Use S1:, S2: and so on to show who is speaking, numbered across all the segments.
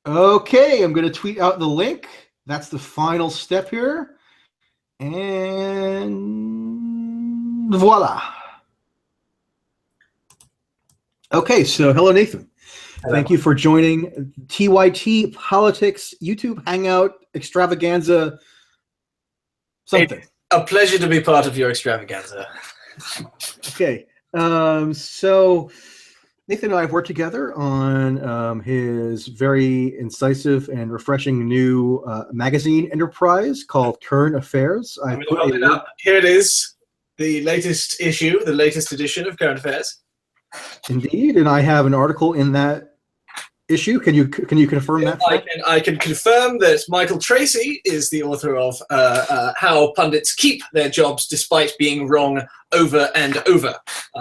S1: Okay, I'm going to tweet out the link. That's the final step here. And voila. Okay, so hello, Nathan.
S2: Hello.
S1: Thank you for joining TYT Politics YouTube Hangout Extravaganza something.
S2: It's a pleasure to be part of your extravaganza.
S1: Okay, so Nathan and I have worked together on his very incisive and refreshing new magazine enterprise called Current Affairs.
S2: I'm going to hold it up. Here it is, the latest issue, the latest edition of Current Affairs.
S1: Indeed, and I have an article in that issue. Can you confirm that?
S2: I can confirm that Michael Tracy is the author of How Pundits Keep Their Jobs Despite Being Wrong Over and Over,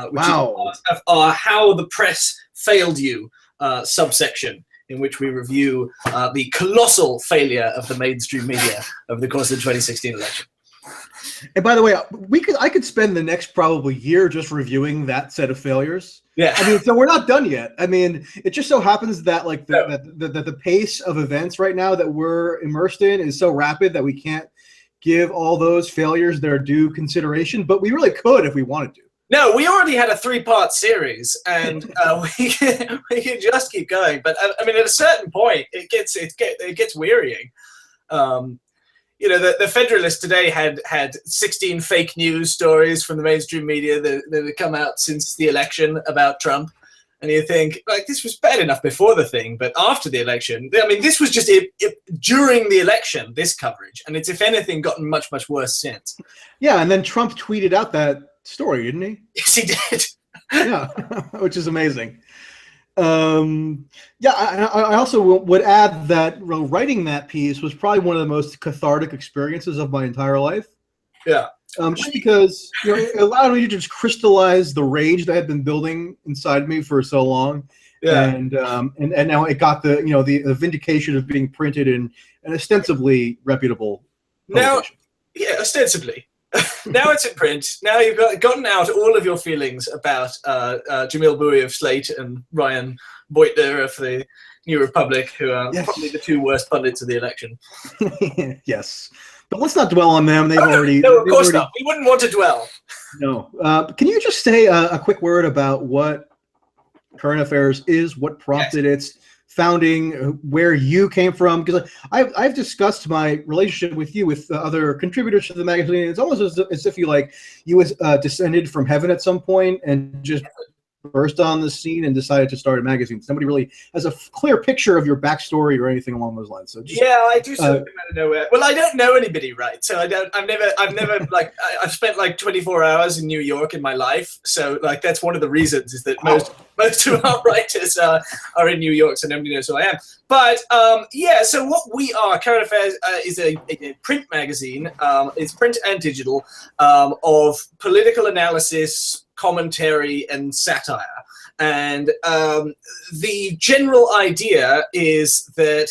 S2: which is How the Press Failed You subsection, in which we review the colossal failure of the mainstream media over the course of the 2016 election.
S1: And by the way, I could spend the next probably year just reviewing that set of failures.
S2: Yeah,
S1: I mean, so we're not done yet. I mean, it just so happens that like the pace of events right now that we're immersed in is so rapid that we can't give all those failures their due consideration. But we really could if we wanted to.
S2: No, we already had a 3-part series, and we can just keep going. But I mean, at a certain point, it gets wearying. You know, the Federalist today had 16 fake news stories from the mainstream media that had come out since the election about Trump. And you think, like, this was bad enough before the thing, but after the election, I mean, this was just during the election, this coverage. And it's, if anything, gotten much, much worse since.
S1: Yeah, and then Trump tweeted out that story, didn't he?
S2: Yes, he did.
S1: Yeah, which is amazing. Yeah, I also would add that writing that piece was probably one of the most cathartic experiences of my entire life.
S2: Yeah.
S1: Just because it allowed me to just crystallize the rage that had been building inside me for so long.
S2: Yeah.
S1: And now it got the vindication of being printed in an ostensibly reputable publication.
S2: Now, yeah, ostensibly. Now it's in print. Now you've gotten out all of your feelings about Jamil Bowie of Slate and Ryan Beutler of the New Republic, who are probably the 2 worst pundits of the election.
S1: Yes. But let's not dwell on them.
S2: No, of course not. We wouldn't want to dwell.
S1: No. Can you just say a quick word about what Current Affairs is, what prompted its founding, where you came from? Because I've discussed my relationship with you with other contributors to the magazine. It's almost as if you descended from heaven at some point and just burst on the scene and decided to start a magazine. Somebody really has a clear picture of your backstory or anything along those lines. So
S2: yeah, I do something out of nowhere. Well, I don't know anybody, right? So I've never like I've spent like 24 hours in New York in my life. So like that's one of the reasons is that most of our writers are in New York, so nobody knows who I am. But yeah, so what we are, Current Affairs is a print magazine. It's print and digital of political analysis, commentary, and satire. And the general idea is that,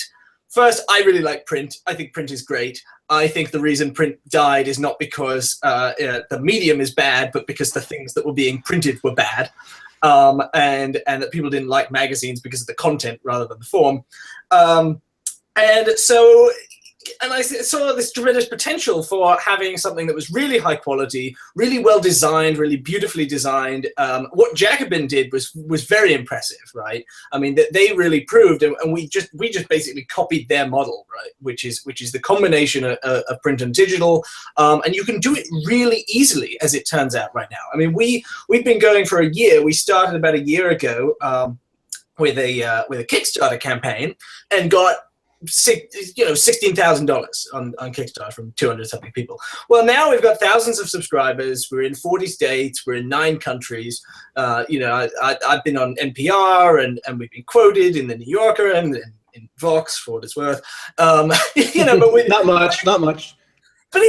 S2: first, I really like print. I think print is great. I think the reason print died is not because the medium is bad, but because the things that were being printed were bad. And that people didn't like magazines because of the content rather than the form. And I saw this tremendous potential for having something that was really high quality, really well designed, really beautifully designed. What Jacobin did was very impressive, right? I mean, they really proved, and we just basically copied their model, right? Which is the combination of print and digital, and you can do it really easily, as it turns out right now. I mean, we've been going for a year. We started about a year ago with a Kickstarter campaign and got $16,000 on Kickstarter from 200 something people. Well, now we've got thousands of subscribers. We're in 40 states. We're in 9 countries. I've been on NPR and we've been quoted in the New Yorker and in Vox for what it's worth. But
S1: not much.
S2: But but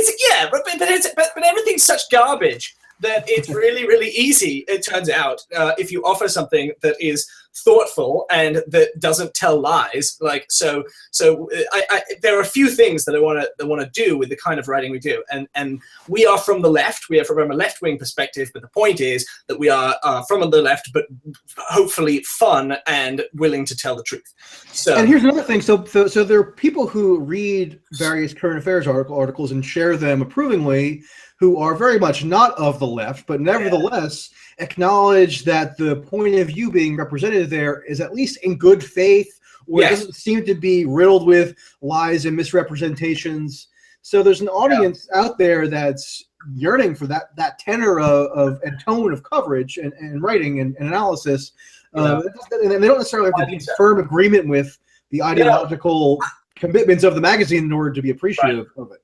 S2: everything's such garbage that it's really, really easy, it turns out, if you offer something that is thoughtful and that doesn't tell lies. Like there are a few things that I want to do with the kind of writing we do, and we are from the left. We are from a left-wing perspective, but the point is that we are from the left, but hopefully fun and willing to tell the truth. So,
S1: and here's another thing. So there are people who read various current affairs articles and share them approvingly, who are very much not of the left, but nevertheless acknowledge that the point of view being represented there is at least in good faith, or it doesn't seem to be riddled with lies and misrepresentations. So there's an audience out there that's yearning for that tenor of and tone of coverage and writing and analysis. And they don't necessarily have to be in firm agreement with the ideological commitments of the magazine in order to be appreciative of it.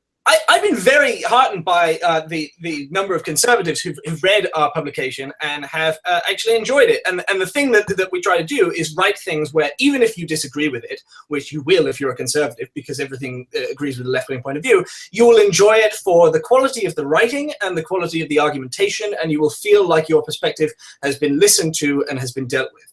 S2: I've been very heartened by the number of conservatives who've read our publication and have actually enjoyed it. And the thing that we try to do is write things where even if you disagree with it, which you will if you're a conservative, because everything agrees with the left-wing point of view, you will enjoy it for the quality of the writing and the quality of the argumentation, and you will feel like your perspective has been listened to and has been dealt with.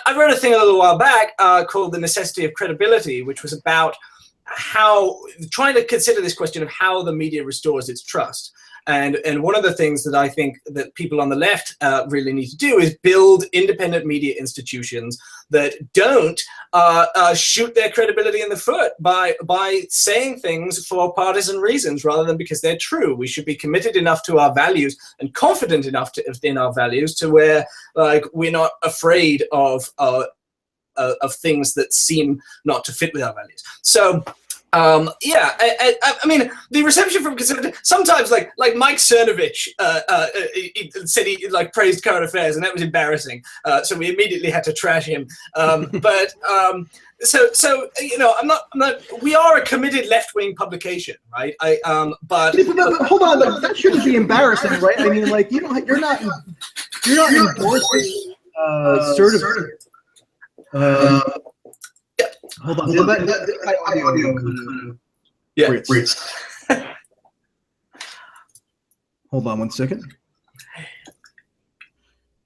S2: I wrote a thing a little while back called The Necessity of Credibility, which was about how trying to consider this question of how the media restores its trust. And one of the things that I think that people on the left really need to do is build independent media institutions that don't shoot their credibility in the foot by saying things for partisan reasons rather than because they're true. We should be committed enough to our values and confident enough in our values to where we're not afraid of things that seem not to fit with our values. So I mean, the reception from conservative, sometimes like Mike Cernovich said he praised current affairs, and that was embarrassing. So we immediately had to trash him. So you know, I'm not. We are a committed left-wing publication, right? But
S1: hold on, that shouldn't be embarrassing, right? I mean, you're not endorsing Cernovich. Hold on. Hold on one second.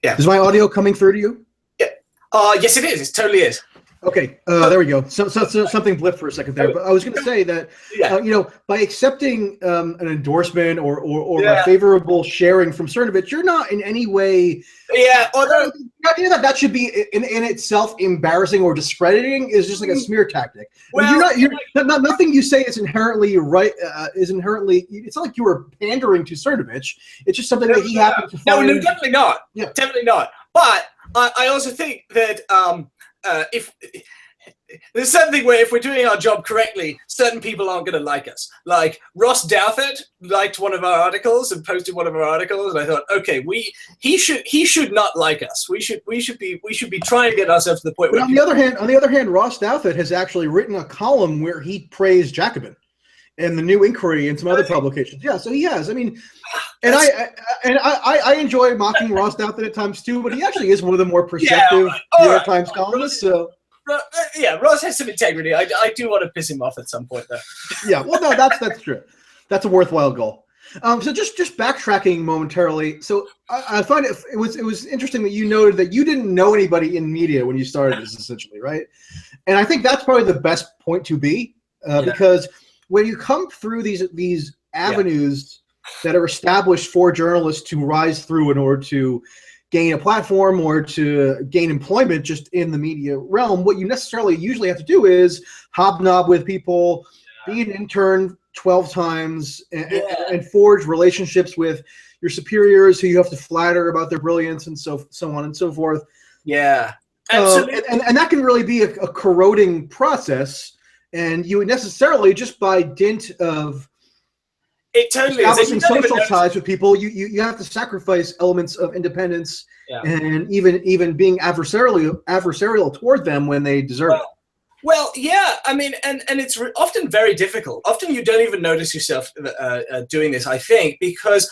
S2: Yeah.
S1: Is my audio coming through to you?
S2: Yeah. Yes, it is. It totally is.
S1: Okay, there we go. So something blipped for a second there, but I was going to say that by accepting an endorsement or a favorable sharing from Cernovich, you're not in any way.
S2: Yeah, although
S1: that should be in itself embarrassing or discrediting is just like a smear tactic.
S2: Well,
S1: you're not nothing you say is inherently right. It's not like you were pandering to Cernovich. It's just something that he happened to find.
S2: No, definitely not. Yeah. Definitely not. But I also think that. If there's something where if we're doing our job correctly, certain people aren't going to like us. Like Ross Douthat liked one of our articles and posted one of our articles, and I thought, okay, he should not like us. We should be trying to get ourselves to the point.
S1: But on the other hand, Ross Douthat has actually written a column where he praised Jacobin and the New Inquiry and some other publications. Yeah, so he has. I mean, and I enjoy mocking Ross Douthat at times too, but he actually is one of the more perceptive New York Times columnists. So
S2: Ross has some integrity. I do want to piss him off at some point, though.
S1: Yeah, well, no, that's true. That's a worthwhile goal. So just backtracking momentarily. So I find it was interesting that you noted that you didn't know anybody in media when you started this, essentially, right? And I think that's probably the best point to be because when you come through these avenues that are established for journalists to rise through in order to gain a platform or to gain employment just in the media realm, what you necessarily usually have to do is hobnob with people, be an intern 12 times, and forge relationships with your superiors who you have to flatter about their brilliance and so on and so forth.
S2: Yeah.
S1: And that can really be a corroding process. And you would necessarily, just by dint of establishing social ties with people, you have to sacrifice elements of independence and even being adversarial toward them when they deserve it.
S2: Well, yeah, I mean, and it's often very difficult. Often you don't even notice yourself doing this, I think, because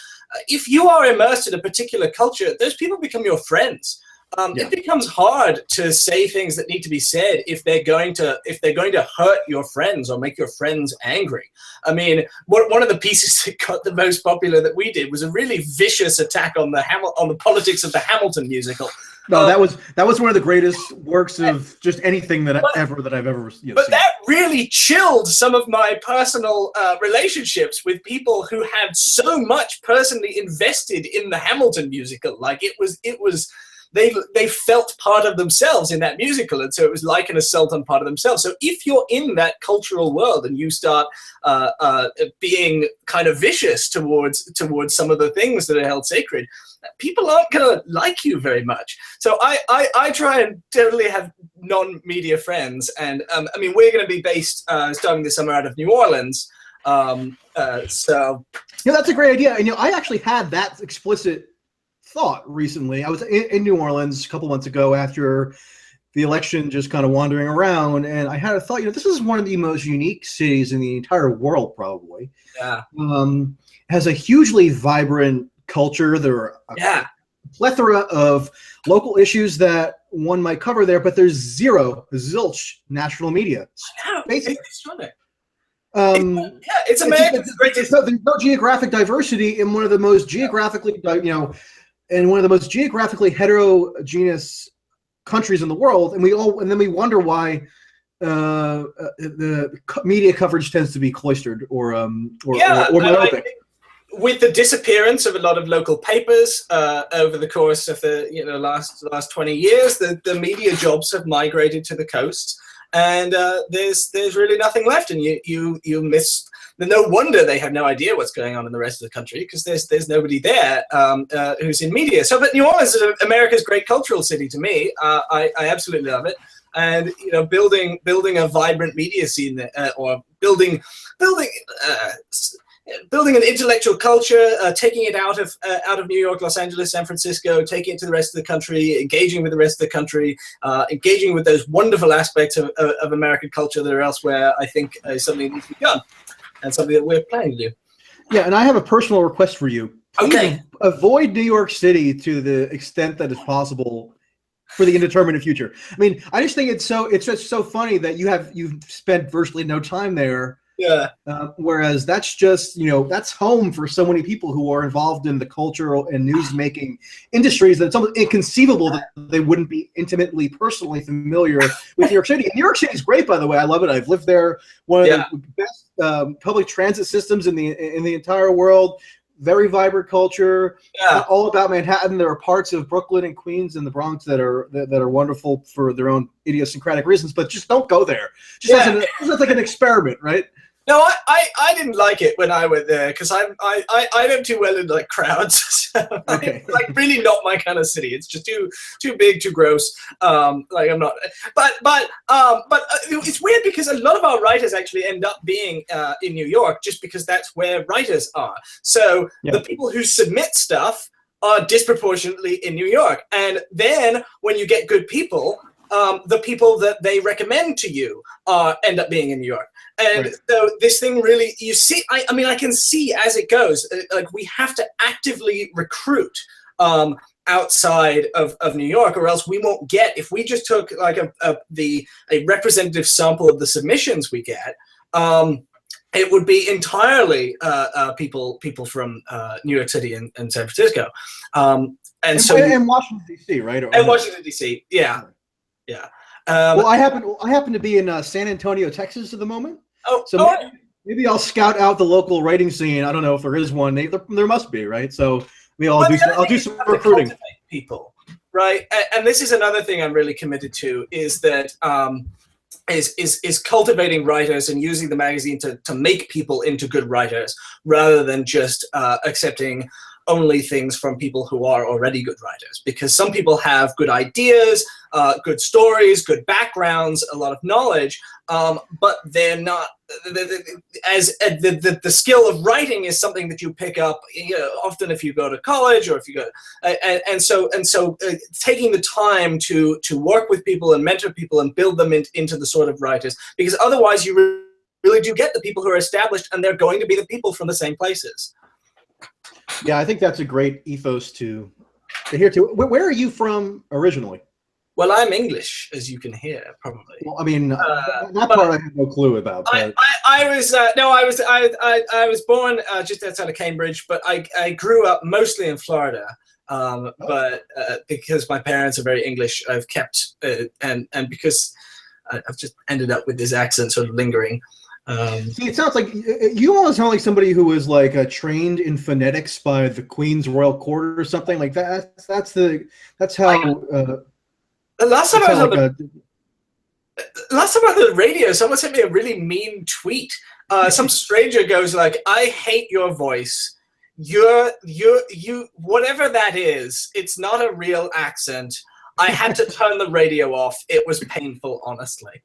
S2: if you are immersed in a particular culture, those people become your friends. It becomes hard to say things that need to be said if they're going to hurt your friends or make your friends angry. I mean, one of the pieces that got the most popular that we did was a really vicious attack on the politics of the Hamilton musical.
S1: No, that was one of the greatest works of just anything that I've ever seen.
S2: But that really chilled some of my personal relationships with people who had so much personally invested in the Hamilton musical. Like it was they felt part of themselves in that musical, and so it was like an assault on part of themselves. So if you're in that cultural world and you start being kind of vicious towards some of the things that are held sacred, people aren't going to like you very much. So I try and totally have non-media friends, and I mean, we're going to be based starting this summer out of New Orleans. So
S1: that's a great idea. And I actually had that explicit thought recently. I was in New Orleans a couple months ago after the election, just kind of wandering around, and I had a thought. This is one of the most unique cities in the entire world, probably.
S2: Yeah.
S1: Has a hugely vibrant culture. There are a plethora of local issues that one might cover there, but there's zilch national media.
S2: It's extraordinary.
S1: It's
S2: American.
S1: There's no geographic diversity in one of the most geographically, in one of the most geographically heterogeneous countries in the world, and then we wonder why the media coverage tends to be cloistered or myopic.
S2: With the disappearance of a lot of local papers over the course of the last 20 years, the media jobs have migrated to the coast, and there's really nothing left, and you miss. No wonder they have no idea what's going on in the rest of the country, because there's nobody there who's in media. So, but New Orleans is America's great cultural city to me. I absolutely love it, and building a vibrant media scene or building an intellectual culture, taking it out of New York, Los Angeles, San Francisco, taking it to the rest of the country, engaging with the rest of the country, engaging with those wonderful aspects of American culture that are elsewhere, I think is something that needs to be done, and something that we're planning to do.
S1: Yeah, and I have a personal request for you.
S2: Okay.
S1: Avoid New York City to the extent that is possible for the indeterminate future. I mean, I just think it's just so funny that you've spent virtually no time there.
S2: Yeah.
S1: Whereas that's just, that's home for so many people who are involved in the cultural and news-making industries that it's almost inconceivable that they wouldn't be intimately, personally familiar with New York City. And New York City is great, by the way. I love it. I've lived there. One of the best public transit systems in the entire world. Very vibrant culture. All about Manhattan. There are parts of Brooklyn and Queens and the Bronx that are wonderful for their own idiosyncratic reasons. But just don't go there. Just as like an experiment, right?
S2: No, I didn't like it when I went there, because I don't do well in like crowds.
S1: Okay.
S2: Like really not my kind of city. It's just too big, too gross. Like I'm not. But it's weird because a lot of our writers actually end up being in New York, just because that's where writers are. So the people who submit stuff are disproportionately in New York, and then when you get good people, the people that they recommend to you end up being in New York. And so this thing really, you see, I mean, I can see as it goes, like we have to actively recruit outside of New York, or else we won't get, if we just took like a representative sample of the submissions we get, it would be entirely people from New York City and San Francisco. And
S1: Washington, D.C., right?
S2: And Washington, D.C., yeah.
S1: Well, I happen to be in San Antonio, Texas at the moment. Maybe I'll scout out the local writing scene. I don't know if there is one. There must be, right? So maybe I'll do some recruiting.
S2: People, right? And this is another thing I'm really committed to, is that is cultivating writers and using the magazine to make people into good writers, rather than just accepting only things from people who are already good writers, because some people have good ideas, good stories, good backgrounds, a lot of knowledge, but they're not. The skill of writing is something that you pick up, often if you go to college, or if you go, and so taking the time to work with people and mentor people and build them into the sort of writers, because otherwise you really do get the people who are established, and they're going to be the people from the same places.
S1: Yeah, I think that's a great ethos to hear too. Where are you from originally?
S2: Well, I'm English, as you can hear, probably.
S1: Well, I mean, that part I have no clue about. But...
S2: I was born just outside of Cambridge, but I grew up mostly in Florida, But because my parents are very English, I've kept and because I've just ended up with this accent sort of lingering.
S1: See, it sounds like you almost sound like somebody who was like trained in phonetics by the Queen's Royal Court or something like that. That's how.
S2: Last time I was on the radio, someone sent me a really mean tweet. Some stranger goes like, "I hate your voice. You whatever that is. It's not a real accent. I had to turn the radio off. It was painful, honestly."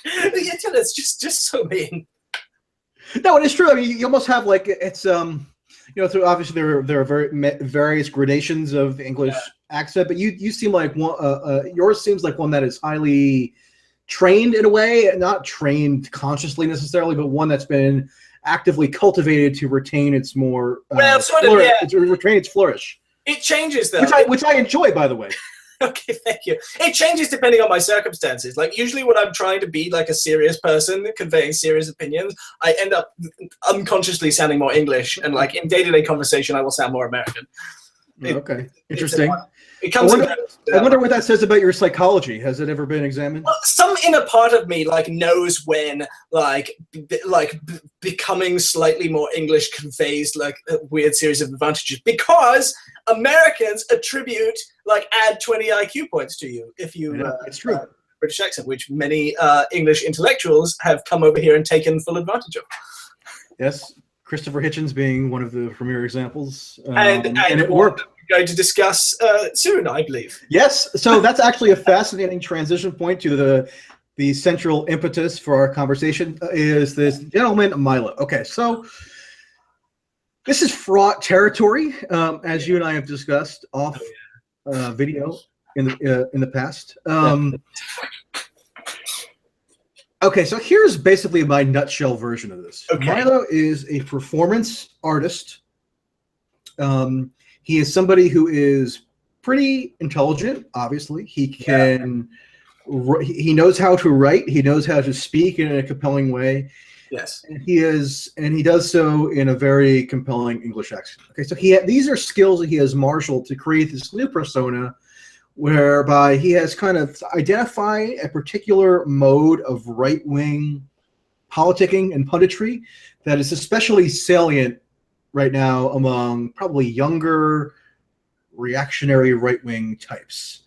S2: It's just so mean.
S1: No, it is true. I mean, you almost have like it's so obviously there are various gradations of English accent, but you seem like one. Yours seems like one that is highly trained in a way, not trained consciously necessarily, but one that's been actively cultivated to retain its more retain its flourish.
S2: It changes though,
S1: which I enjoy, by the way.
S2: Okay, thank you. It changes depending on my circumstances. Like usually when I'm trying to be like a serious person conveying serious opinions, I end up unconsciously sounding more English, and like in day-to-day conversation I will sound more American.
S1: Okay, interesting.
S2: I
S1: wonder what that says about your psychology. Has it ever been examined?
S2: Well, some inner part of me like knows when becoming slightly more English conveys like a weird series of advantages, because Americans add 20 IQ points to you if you
S1: it's true.
S2: British accent, which many English intellectuals have come over here and taken full advantage of.
S1: Yes, Christopher Hitchens being one of the premier examples,
S2: and
S1: it worked.
S2: We're going to discuss soon, I believe.
S1: Yes, so that's actually a fascinating transition point to the central impetus for our conversation is this gentleman, Milo. Okay, so this is fraught territory, as you and I have discussed off video in the past. Okay, so here's basically my nutshell version of this.
S2: Okay.
S1: Milo is a performance artist. He is somebody who is pretty intelligent. Obviously, he knows how to write. He knows how to speak in a compelling way.
S2: Yes,
S1: and he does so in a very compelling English accent. Okay, so these are skills that he has marshaled to create this new persona, whereby he has kind of identified a particular mode of right-wing politicking and punditry that is especially salient right now among probably younger reactionary right-wing types.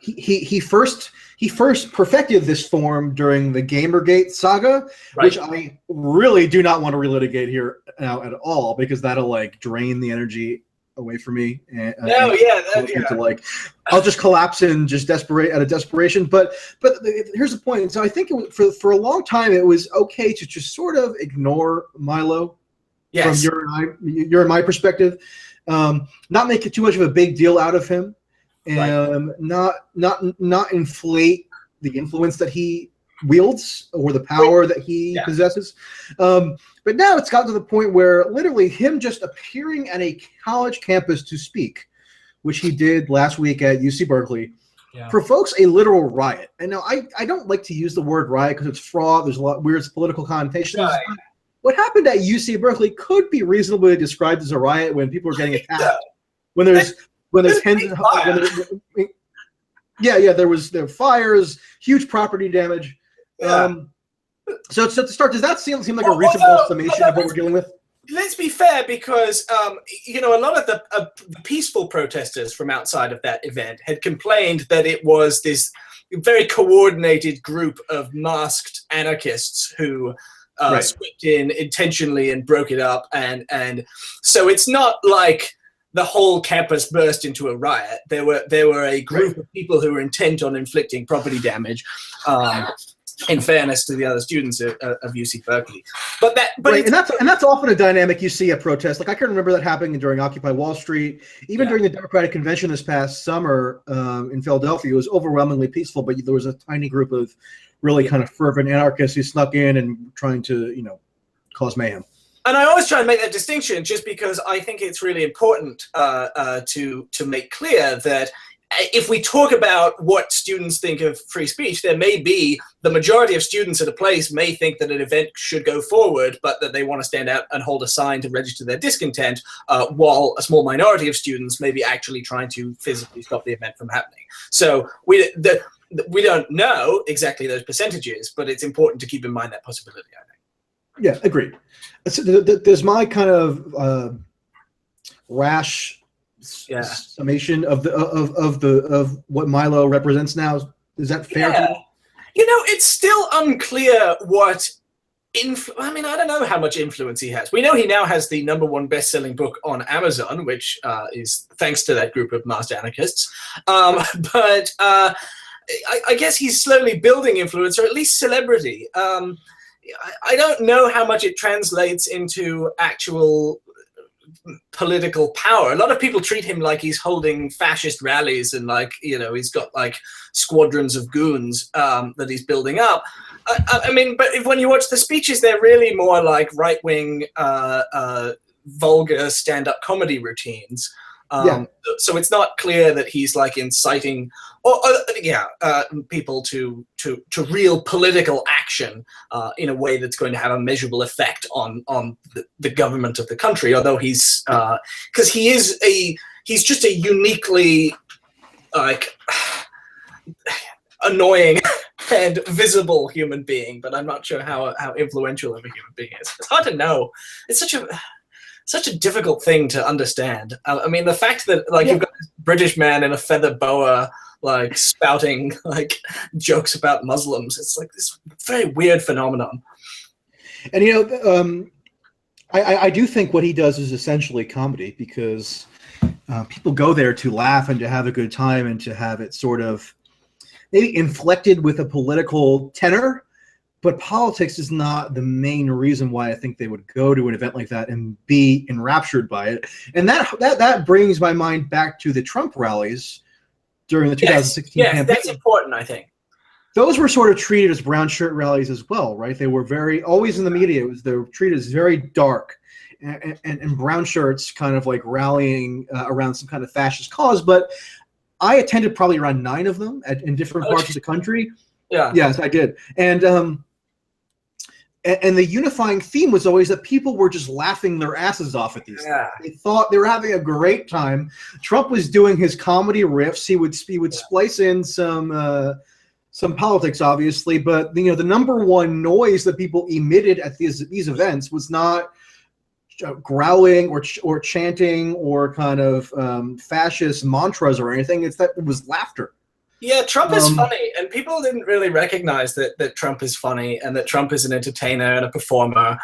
S1: He first perfected this form during the Gamergate saga, right, which I really do not want to relitigate here now at all, because that'll like drain the energy away from me. I'll just collapse in just desperation. But here's the point. So I think for a long time it was okay to just sort of ignore Milo, from your and my perspective, not make it too much of a big deal out of him, and not inflate the influence that he wields or the power that he possesses. But now it's gotten to the point where literally him just appearing at a college campus to speak, which he did last week at UC Berkeley, provokes a literal riot. And now I don't like to use the word riot because it's fraud. There's a lot of weird political connotations. Right. What happened at UC Berkeley could be reasonably described as a riot when people are getting attacked. When there's tens and there were fires, huge property damage. So to start, does that seem like a reasonable summation of what we're dealing with?
S2: Let's be fair, because a lot of the peaceful protesters from outside of that event had complained that it was this very coordinated group of masked anarchists who swept in intentionally and broke it up, and so it's not like the whole campus burst into a riot. There were a group of people who were intent on inflicting property damage. In fairness to the other students of UC Berkeley,
S1: and that's often a dynamic you see at protests. Like I can remember that happening during Occupy Wall Street, even during the Democratic Convention this past summer in Philadelphia. It was overwhelmingly peaceful, but there was a tiny group of really kind of fervent anarchists who snuck in and trying to cause mayhem.
S2: And I always try and make that distinction, just because I think it's really important to make clear that if we talk about what students think of free speech, there may be the majority of students at a place may think that an event should go forward, but that they want to stand out and hold a sign to register their discontent, while a small minority of students may be actually trying to physically stop the event from happening. So we don't know exactly those percentages, but it's important to keep in mind that possibility, I think.
S1: Yeah, agreed. So there's my kind of rash summation of what Milo represents now. Is that fair?
S2: Yeah. You know, it's still unclear what I mean, I don't know how much influence he has. We know he now has the #1 best-selling book on Amazon, which is thanks to that group of masked anarchists. But I guess he's slowly building influence, or at least celebrity. I don't know how much it translates into actual political power. A lot of people treat him like he's holding fascist rallies and like, you know, he's got like squadrons of goons that he's building up. I mean, but when you watch the speeches, they're really more like right-wing, vulgar stand-up comedy routines. So it's not clear that he's like inciting people to real political action in a way that's going to have a measurable effect on the government of the country. Although he's because he's just a uniquely like annoying and visible human being, but I'm not sure how influential of a human being is. It's hard to know. It's such a difficult thing to understand. I mean, the fact that like you've got this British man in a feather boa like spouting like jokes about Muslims, it's like this very weird phenomenon.
S1: And you know, I do think what he does is essentially comedy, because people go there to laugh and to have a good time and to have it sort of maybe inflected with a political tenor. But politics is not the main reason why I think they would go to an event like that and be enraptured by it. And that brings my mind back to the Trump rallies during the 2016 campaign.
S2: Yes, that's important, I think.
S1: Those were sort of treated as brown shirt rallies as well, right? They were always in the media, they were treated as very dark and brown shirts kind of like rallying around some kind of fascist cause. But I attended probably around 9 of them in different parts of the country.
S2: Yeah.
S1: Yes, I did. And the unifying theme was always that people were just laughing their asses off at these things. They thought they were having a great time. Trump was doing his comedy riffs. He would splice in some politics, obviously, but you know, the #1 noise that people emitted at these events was not growling or chanting or kind of fascist mantras or anything. It was laughter.
S2: Yeah, Trump is funny, and people didn't really recognize that Trump is funny and that Trump is an entertainer and a performer,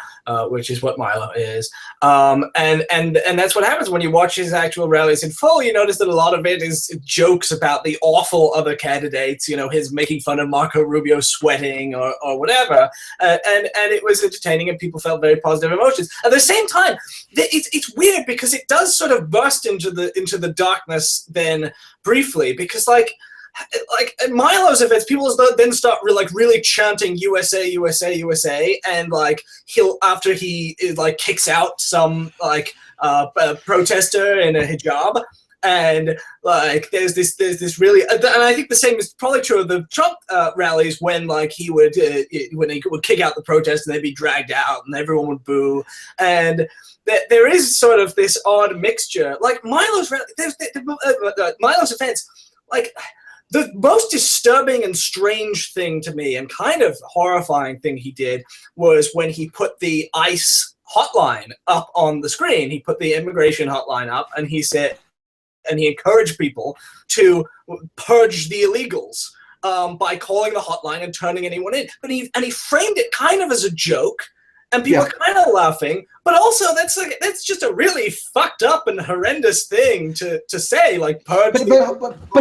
S2: which is what Milo is. And that's what happens when you watch his actual rallies in full. You notice that a lot of it is jokes about the awful other candidates, you know, his making fun of Marco Rubio sweating or whatever. And it was entertaining, and people felt very positive emotions. At the same time, it's weird because it does sort of burst into the darkness then briefly, because like at Milo's events, people then start really chanting USA, USA, USA, and like after he like kicks out some like protester in a hijab, and like there's this really, and I think the same is probably true of the Trump rallies, when like he would kick out the protest and they'd be dragged out and everyone would boo, and there is sort of this odd mixture. Like Milo's events, like. The most disturbing and strange thing to me, and kind of horrifying thing he did, was when he put the ICE hotline up on the screen. He put the immigration hotline up, and he said, and he encouraged people to purge the illegals by calling the hotline and turning anyone in. But he framed it kind of as a joke, and people are kind of laughing. But also, that's just a really fucked up and horrendous thing to say, like purge.
S1: But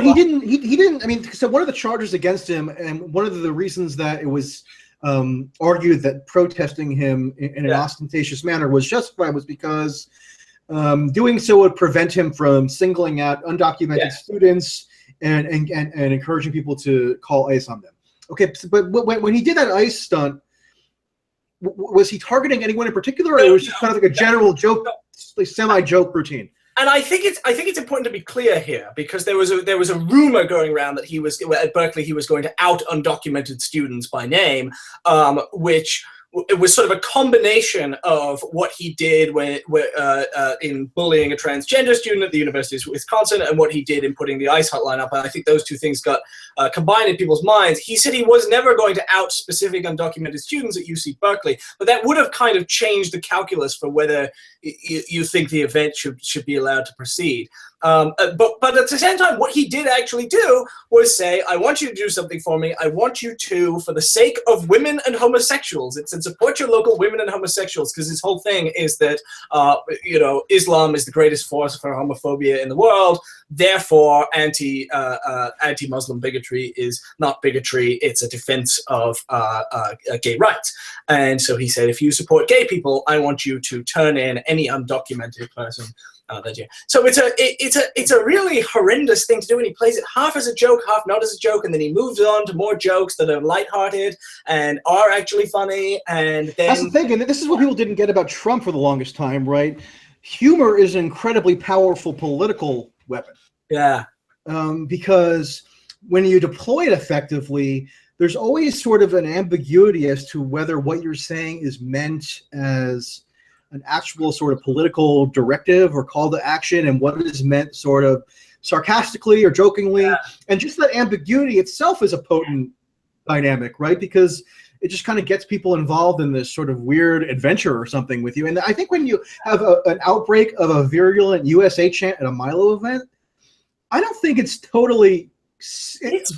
S1: he didn't. I mean, so one of the charges against him, and one of the reasons that it was argued that protesting him in an ostentatious manner was justified, was because doing so would prevent him from singling out undocumented students and encouraging people to call ICE on them. Okay, but when he did that ICE stunt, was he targeting anyone in particular, or it was just kind of like a general joke, semi-joke routine?
S2: And I think it's important to be clear here, because there was a rumor going around that at Berkeley he was going to out undocumented students by name, which it was sort of a combination of what he did in bullying a transgender student at the University of Wisconsin and what he did in putting the ICE hotline up. And I think those two things got combined in people's minds. He said he was never going to out specific undocumented students at UC Berkeley, but that would have kind of changed the calculus for whether you think the event should be allowed to proceed. But at the same time, what he did actually do was say, I want you to do something for me. I want you to, for the sake of women and homosexuals, it said support your local women and homosexuals, because his whole thing is that, Islam is the greatest force for homophobia in the world. Therefore, anti-Muslim bigotry is not bigotry. It's a defense of gay rights. And so he said, if you support gay people, I want you to turn in any undocumented person. So it's a really horrendous thing to do, and he plays it half as a joke, half not as a joke, and then he moves on to more jokes that are lighthearted and are actually funny. And then
S1: that's the thing, and this is what people didn't get about Trump for the longest time, right? Humor is an incredibly powerful political weapon.
S2: Yeah.
S1: Because when you deploy it effectively, there's always sort of an ambiguity as to whether what you're saying is meant as an actual sort of political directive or call to action, and what is meant sort of sarcastically or jokingly. Yeah. And just that ambiguity itself is a potent dynamic, right? Because it just kind of gets people involved in this sort of weird adventure or something with you. And I think when you have an outbreak of a virulent USA chant at a Milo event, I don't think it's totally... It's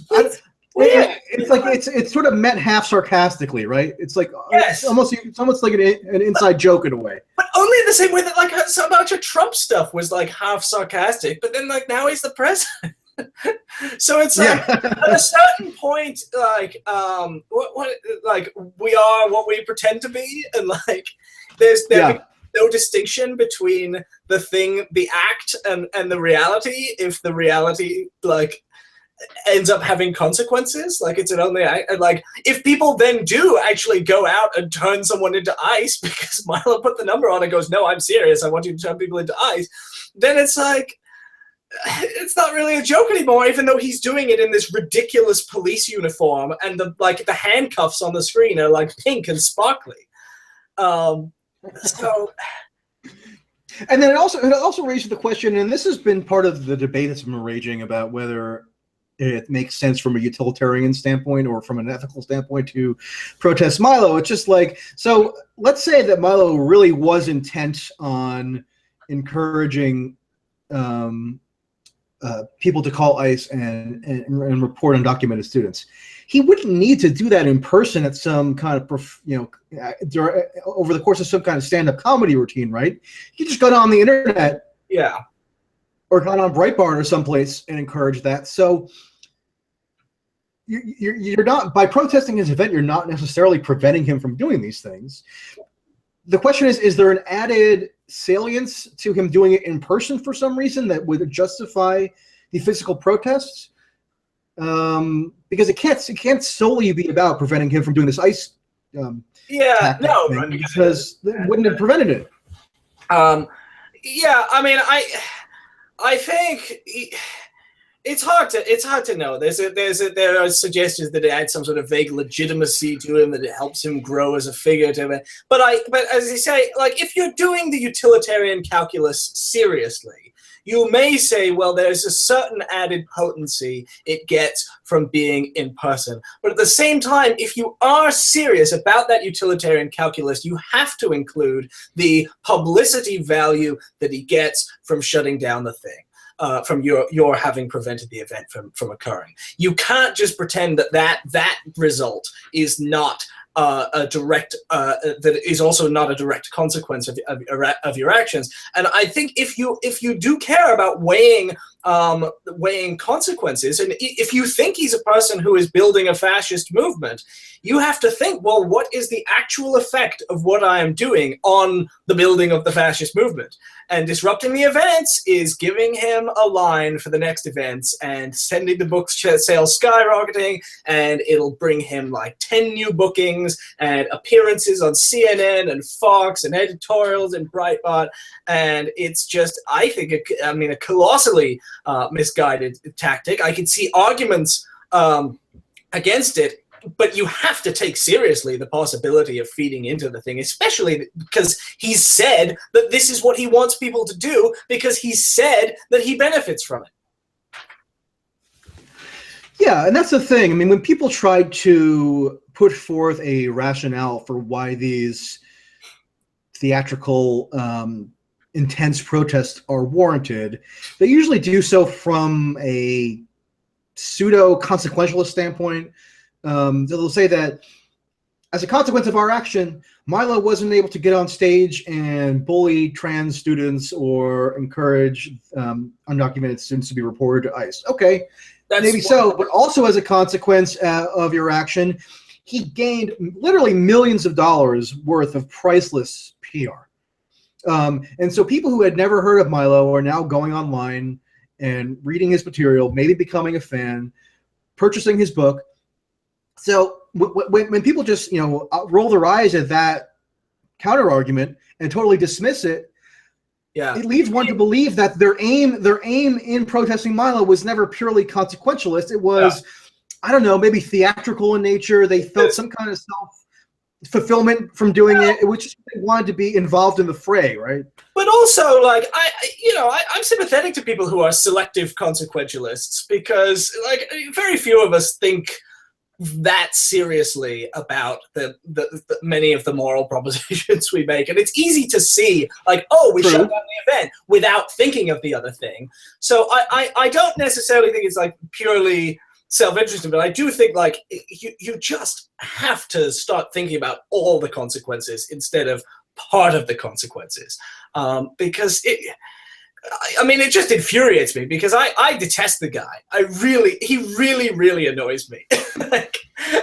S1: sort of meant half sarcastically, right? It's like
S2: yes.
S1: it's almost like an inside joke in a way.
S2: But only in the same way that like so much of Trump stuff was like half sarcastic, but then like now he's the president. So it's like at a certain point, like what like we are what we pretend to be, and like there's no distinction between the act and the reality. If the reality like ends up having consequences, like it's an only like if people then do actually go out and turn someone into ice because Milo put the number on and goes, no, I'm serious, I want you to turn people into ice, then it's like it's not really a joke anymore, even though he's doing it in this ridiculous police uniform and the handcuffs on the screen are like pink and sparkly. So
S1: and then it also raises the question, and this has been part of the debate that's been raging about whether it makes sense from a utilitarian standpoint or from an ethical standpoint to protest Milo. It's just like, so let's say that Milo really was intent on encouraging people to call ICE and report undocumented students. He wouldn't need to do that in person at some kind of, over the course of some kind of stand-up comedy routine, right? He just got on the internet, or got on Breitbart or someplace and encouraged that. So you're not, by protesting his event, you're not necessarily preventing him from doing these things. The question is there an added salience to him doing it in person for some reason that would justify the physical protests? Because it can't solely be about preventing him from doing this ICE because it wouldn't have prevented it.
S2: I mean, I think it's hard to know. There are suggestions that it adds some sort of vague legitimacy to him, that it helps him grow as a figure to him. But as you say, like if you're doing the utilitarian calculus seriously, you may say, well, there's a certain added potency it gets from being in person. But at the same time, if you are serious about that utilitarian calculus, you have to include the publicity value that he gets from shutting down the thing. From your having prevented the event from occurring. You can't just pretend that result is not a direct that is also not a direct consequence of your actions. And I think if you do care about weighing consequences, and if you think he's a person who is building a fascist movement, you have to think, well, what is the actual effect of what I am doing on the building of the fascist movement? And disrupting the events is giving him a line for the next events and sending the book sales skyrocketing, and it'll bring him like 10 new bookings things and appearances on CNN and Fox and editorials and Breitbart, and it's just, I think, a colossally misguided tactic. I can see arguments against it, but you have to take seriously the possibility of feeding into the thing, especially because he's said that this is what he wants people to do, because he said that he benefits from it.
S1: Yeah, and that's the thing. I mean, when people try to put forth a rationale for why these theatrical, intense protests are warranted, they usually do so from a pseudo-consequentialist standpoint. They'll say that as a consequence of our action, Milo wasn't able to get on stage and bully trans students or encourage undocumented students to be reported to ICE. Okay, maybe so, but also as a consequence of your action, he gained literally millions of dollars worth of priceless PR. And so people who had never heard of Milo are now going online and reading his material, maybe becoming a fan, purchasing his book. So when people just roll their eyes at that counter argument and totally dismiss it, it leads one to believe that their aim in protesting Milo was never purely consequentialist. It was, I don't know, maybe theatrical in nature. They felt some kind of self-fulfillment from doing it. It was just they wanted to be involved in the fray, right? But
S2: also, like, I'm sympathetic to people who are selective consequentialists, because, like, very few of us think that seriously about the many of the moral propositions we make, and it's easy to see, like, oh, we shut down the event without thinking of the other thing. So I don't necessarily think it's like purely self-interested, but I do think, like, you just have to start thinking about all the consequences instead of part of the consequences, because it just infuriates me, because I detest the guy. He really annoys me.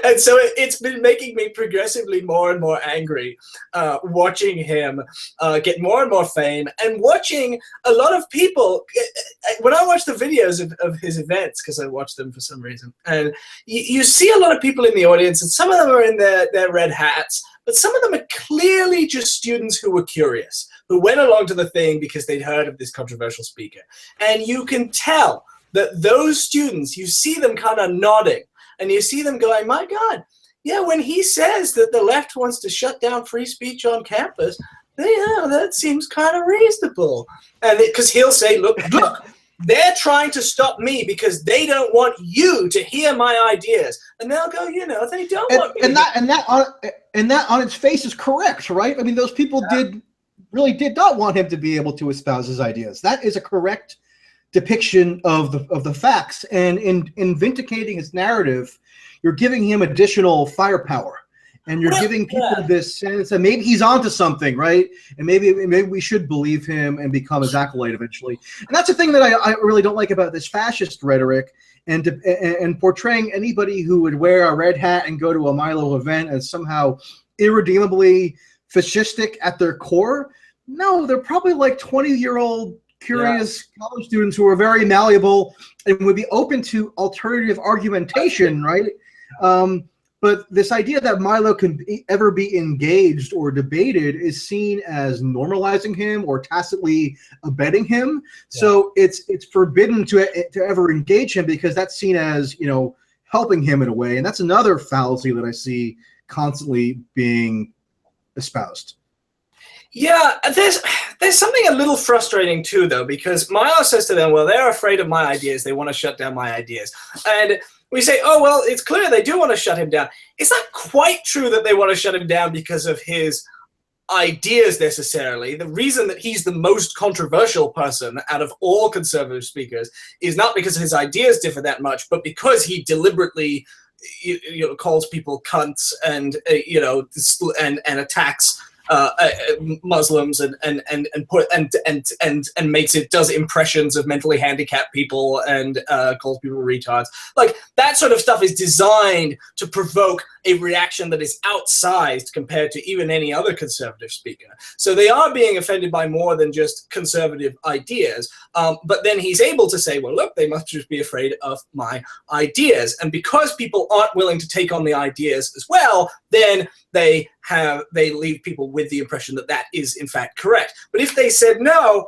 S2: And so it's been making me progressively more and more angry, watching him get more and more fame, and watching a lot of people, when I watch the videos of his events, because I watch them for some reason, and you see a lot of people in the audience, and some of them are in their red hats, but some of them are clearly just students who were curious, who went along to the thing because they'd heard of this controversial speaker. And you can tell that those students, you see them kind of nodding, and you see them going, my God, yeah, when he says that the left wants to shut down free speech on campus, yeah, that seems kind of reasonable. And because he'll say, look, they're trying to stop me because they don't want you to hear my ideas. And they'll go, they don't want me.
S1: And that on its face is correct, right? I mean, those people really did not want him to be able to espouse his ideas. That is a correct depiction of the facts. And in vindicating his narrative, you're giving him additional firepower, and you're giving people this sense that maybe he's onto something, right? And maybe we should believe him and become his acolyte eventually. And that's the thing that I really don't like about this fascist rhetoric, and portraying anybody who would wear a red hat and go to a Milo event as somehow irredeemably fascistic at their core. No, they're probably like 20-year-old curious college students who are very malleable and would be open to alternative argumentation, right? But this idea that Milo can ever be engaged or debated is seen as normalizing him or tacitly abetting him. Yeah. So it's forbidden to ever engage him, because that's seen as, helping him in a way. And that's another fallacy that I see constantly being espoused.
S2: Yeah, there's something a little frustrating too, though, because Milo says to them, well, they're afraid of my ideas. They want to shut down my ideas. And we say, oh, well, it's clear they do want to shut him down. It's not quite true that they want to shut him down because of his ideas necessarily. The reason that he's the most controversial person out of all conservative speakers is not because his ideas differ that much, but because he deliberately calls people cunts and and attacks Muslims and does impressions of mentally handicapped people and calls people retards. Like that sort of stuff is designed to provoke a reaction that is outsized compared to even any other conservative speaker. So they are being offended by more than just conservative ideas. But then he's able to say, well, look, they must just be afraid of my ideas. And because people aren't willing to take on the ideas as well, then they leave people with the impression that that is in fact correct. But if they said, no,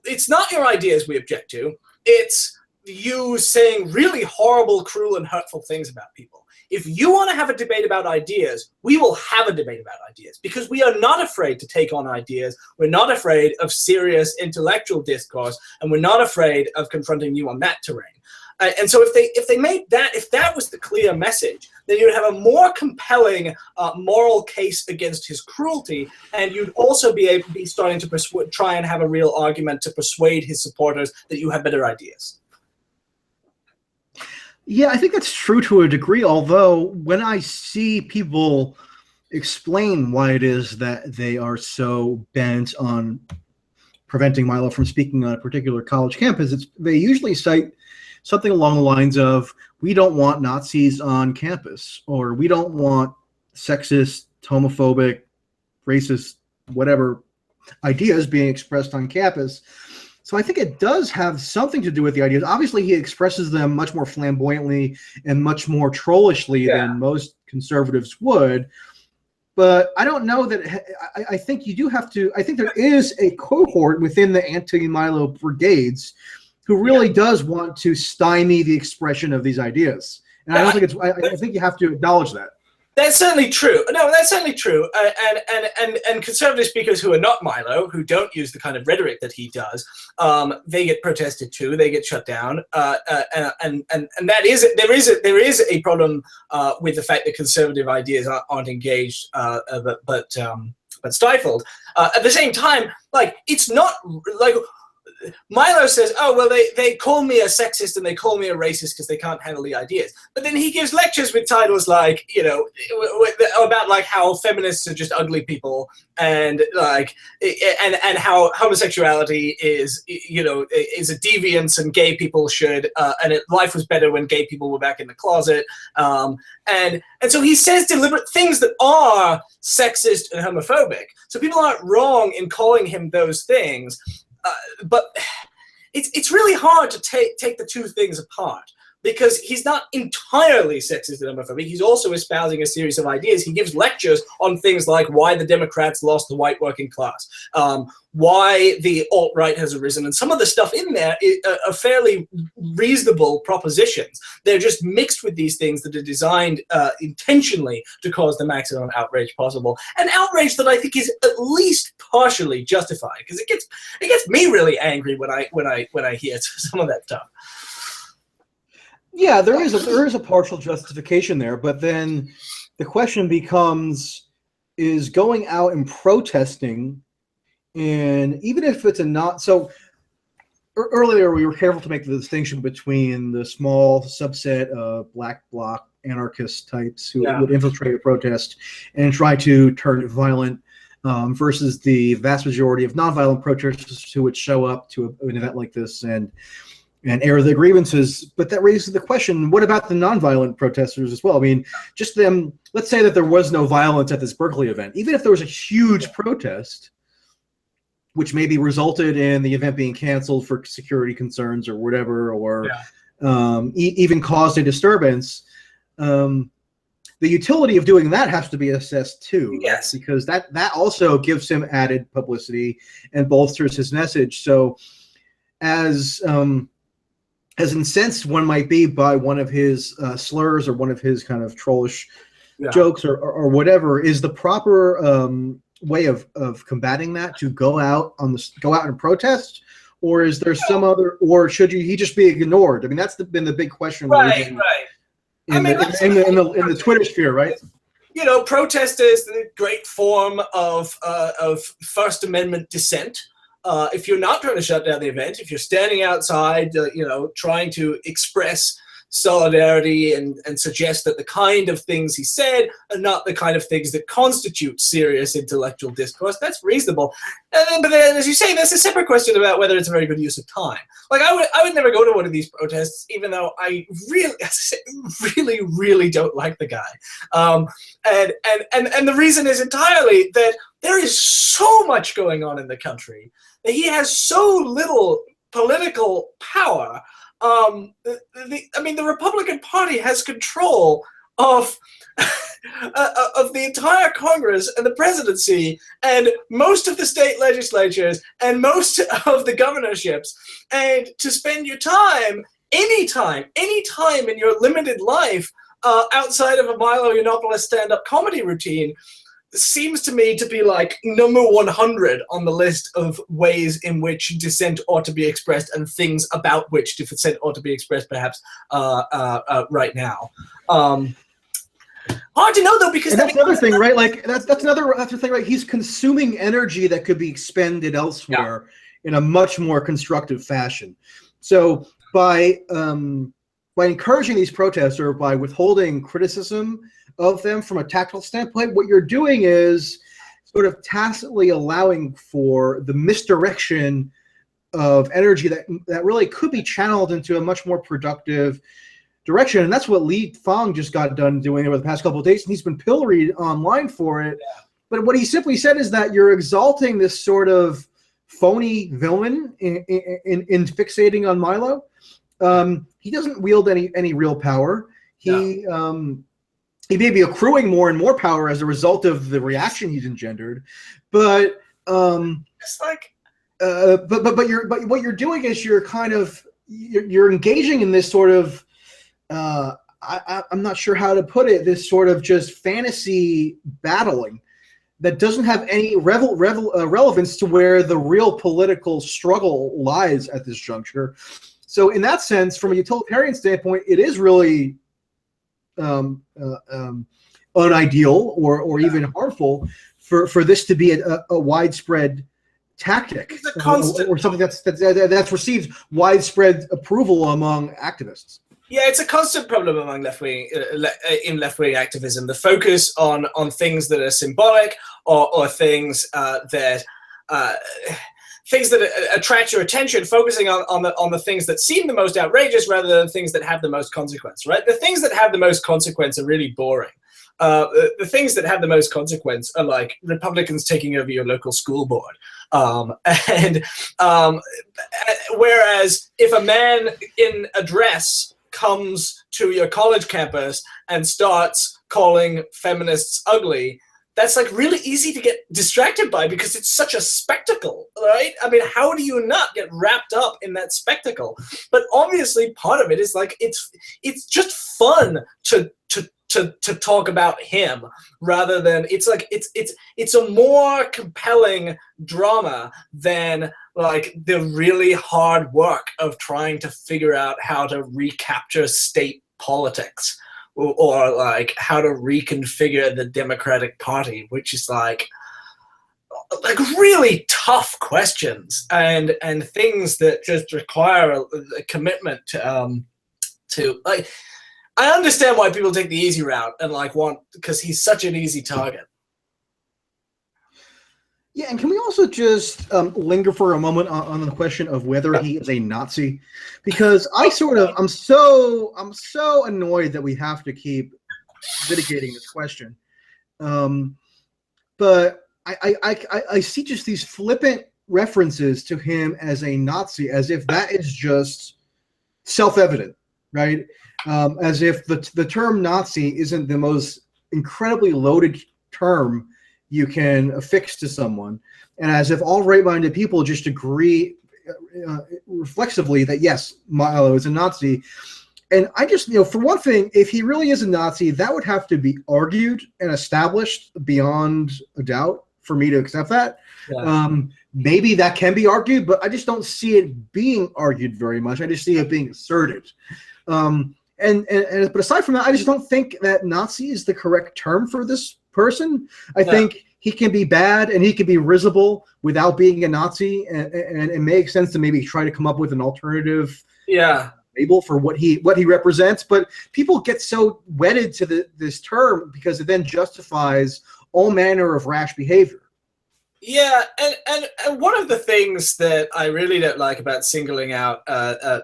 S2: it's not your ideas we object to, it's you saying really horrible, cruel, and hurtful things about people. If you want to have a debate about ideas, we will have a debate about ideas because we are not afraid to take on ideas. We're not afraid of serious intellectual discourse, and we're not afraid of confronting you on that terrain. And so if they made that, if that was the clear message, then you'd have a more compelling moral case against his cruelty, and you'd also be starting to try and have a real argument to persuade his supporters that you have better ideas.
S1: Yeah, I think that's true to a degree, although when I see people explain why it is that they are so bent on preventing Milo from speaking on a particular college campus, they usually cite something along the lines of, we don't want Nazis on campus, or we don't want sexist, homophobic, racist, whatever ideas being expressed on campus. So I think it does have something to do with the ideas. Obviously, he expresses them much more flamboyantly and much more trollishly than most conservatives would. But I don't know that I think you do have to. I think there is a cohort within the anti-Milo brigades who really does want to stymie the expression of these ideas. And I don't think it's. I think you have to acknowledge that.
S2: That's certainly true. No, that's certainly true. And conservative speakers who are not Milo, who don't use the kind of rhetoric that he does, they get protested too. They get shut down. And that is there is a problem with the fact that conservative ideas aren't engaged, but stifled. At the same time, like it's not like. Milo says, oh, well, they call me a sexist and they call me a racist because they can't handle the ideas. But then he gives lectures with titles like, you know, about like how feminists are just ugly people and like, and how homosexuality is, you know, is a deviance and gay people should, life was better when gay people were back in the closet. And so he says deliberate things that are sexist and homophobic. So people aren't wrong in calling him those things. But it's really hard to take the two things apart because he's not entirely sexist and homophobic. He's also espousing a series of ideas. He gives lectures on things like why the Democrats lost the white working class, why the alt-right has arisen, and some of the stuff in there are fairly reasonable propositions. They're just mixed with these things that are designed intentionally to cause the maximum outrage possible, and outrage that I think is at least partially justified because it gets me really angry when I hear some of that stuff.
S1: Yeah, there is a partial justification there, but then the question becomes: is going out and protesting, and even if it's earlier we were careful to make the distinction between the small subset of black bloc anarchist types who would infiltrate a protest and try to turn it violent, versus the vast majority of nonviolent protesters who would show up to an event like this and air their grievances. But that raises the question, what about the nonviolent protesters as well? I mean, just them, let's say that there was no violence at this Berkeley event. Even if there was a huge protest, which maybe resulted in the event being canceled for security concerns or whatever, or even caused a disturbance, the utility of doing that has to be assessed too.
S2: Yes.
S1: Because that also gives him added publicity and bolsters his message. So as incensed one might be by one of his slurs or one of his kind of trollish jokes or whatever, is the proper way of combating that to go out and protest, or is there some other, or should he just be ignored? I mean, that's been the big question.
S2: Right.
S1: In the Twitter sphere, right?
S2: You know, protest is the great form of First Amendment dissent. If you're not trying to shut down the event, if you're standing outside, trying to express solidarity and suggest that the kind of things he said are not the kind of things that constitute serious intellectual discourse. That's reasonable. But then, as you say, there's a separate question about whether it's a very good use of time. Like, I would never go to one of these protests, even though I really don't like the guy. And the reason is entirely that there is so much going on in the country that he has so little political power. The Republican Party has control of of the entire Congress and the presidency and most of the state legislatures and most of the governorships. And to spend your time, any time in your limited life outside of a Milo Yiannopoulos stand-up comedy routine seems to me to be like number 100 on the list of ways in which dissent ought to be expressed and things about which dissent ought to be expressed, perhaps right now. Hard to know though, because
S1: that's another thing, right? Like that's another thing, right? He's consuming energy that could be expended elsewhere in a much more constructive fashion. So by encouraging these protests or by withholding criticism of them from a tactical standpoint, what you're doing is sort of tacitly allowing for the misdirection of energy that really could be channeled into a much more productive direction. And that's what Li Fang just got done doing over the past couple of days, and he's been pilloried online for it. Yeah. But what he simply said is that you're exalting this sort of phony villain in fixating on Milo. He doesn't wield any real power. He may be accruing more and more power as a result of the reaction he's engendered, but
S2: it's like,
S1: but what you're doing is you're engaging in this sort of I'm not sure how to put it, this sort of just fantasy battling that doesn't have any relevance to where the real political struggle lies at this juncture. So in that sense, from a utilitarian standpoint, it is really unideal or even harmful for this to be a widespread tactic or something that's received widespread approval among activists.
S2: Yeah, it's a constant problem among left-wing activism. The focus on things that are symbolic or things that attract your attention, focusing on the things that seem the most outrageous rather than things that have the most consequence, right? The things that have the most consequence are really boring. The things that have the most consequence are like Republicans taking over your local school board. Whereas if a man in a dress comes to your college campus and starts calling feminists ugly, that's like really easy to get distracted by because it's such a spectacle, right? I mean, how do you not get wrapped up in that spectacle? But obviously part of it is like, it's just fun to talk about him rather than it's a more compelling drama than like the really hard work of trying to figure out how to recapture state politics or like how to reconfigure the Democratic Party, which is like really tough questions and things that just require a commitment to like. I understand why people take the easy route and like because he's such an ezy target.
S1: Yeah, and can we also just linger for a moment on the question of whether he is a Nazi? Because I'm so annoyed that we have to keep litigating this question. But I see just these flippant references to him as a Nazi, as if that is just self-evident, right? As if the term Nazi isn't the most incredibly loaded term you can affix to someone, and as if all right-minded people just agree reflexively that yes, Milo is a Nazi. And I just, for one thing, if he really is a Nazi, that would have to be argued and established beyond a doubt for me to accept that. Yeah. Maybe that can be argued, but I just don't see it being argued very much. I just see it being asserted. But aside from that, I just don't think that Nazi is the correct term for this person. I think he can be bad and he can be risible without being a Nazi, and it makes sense to maybe try to come up with an alternative label for what he represents, but people get so wedded to this term because it then justifies all manner of rash behavior.
S2: Yeah, and one of the things that I really don't like about singling out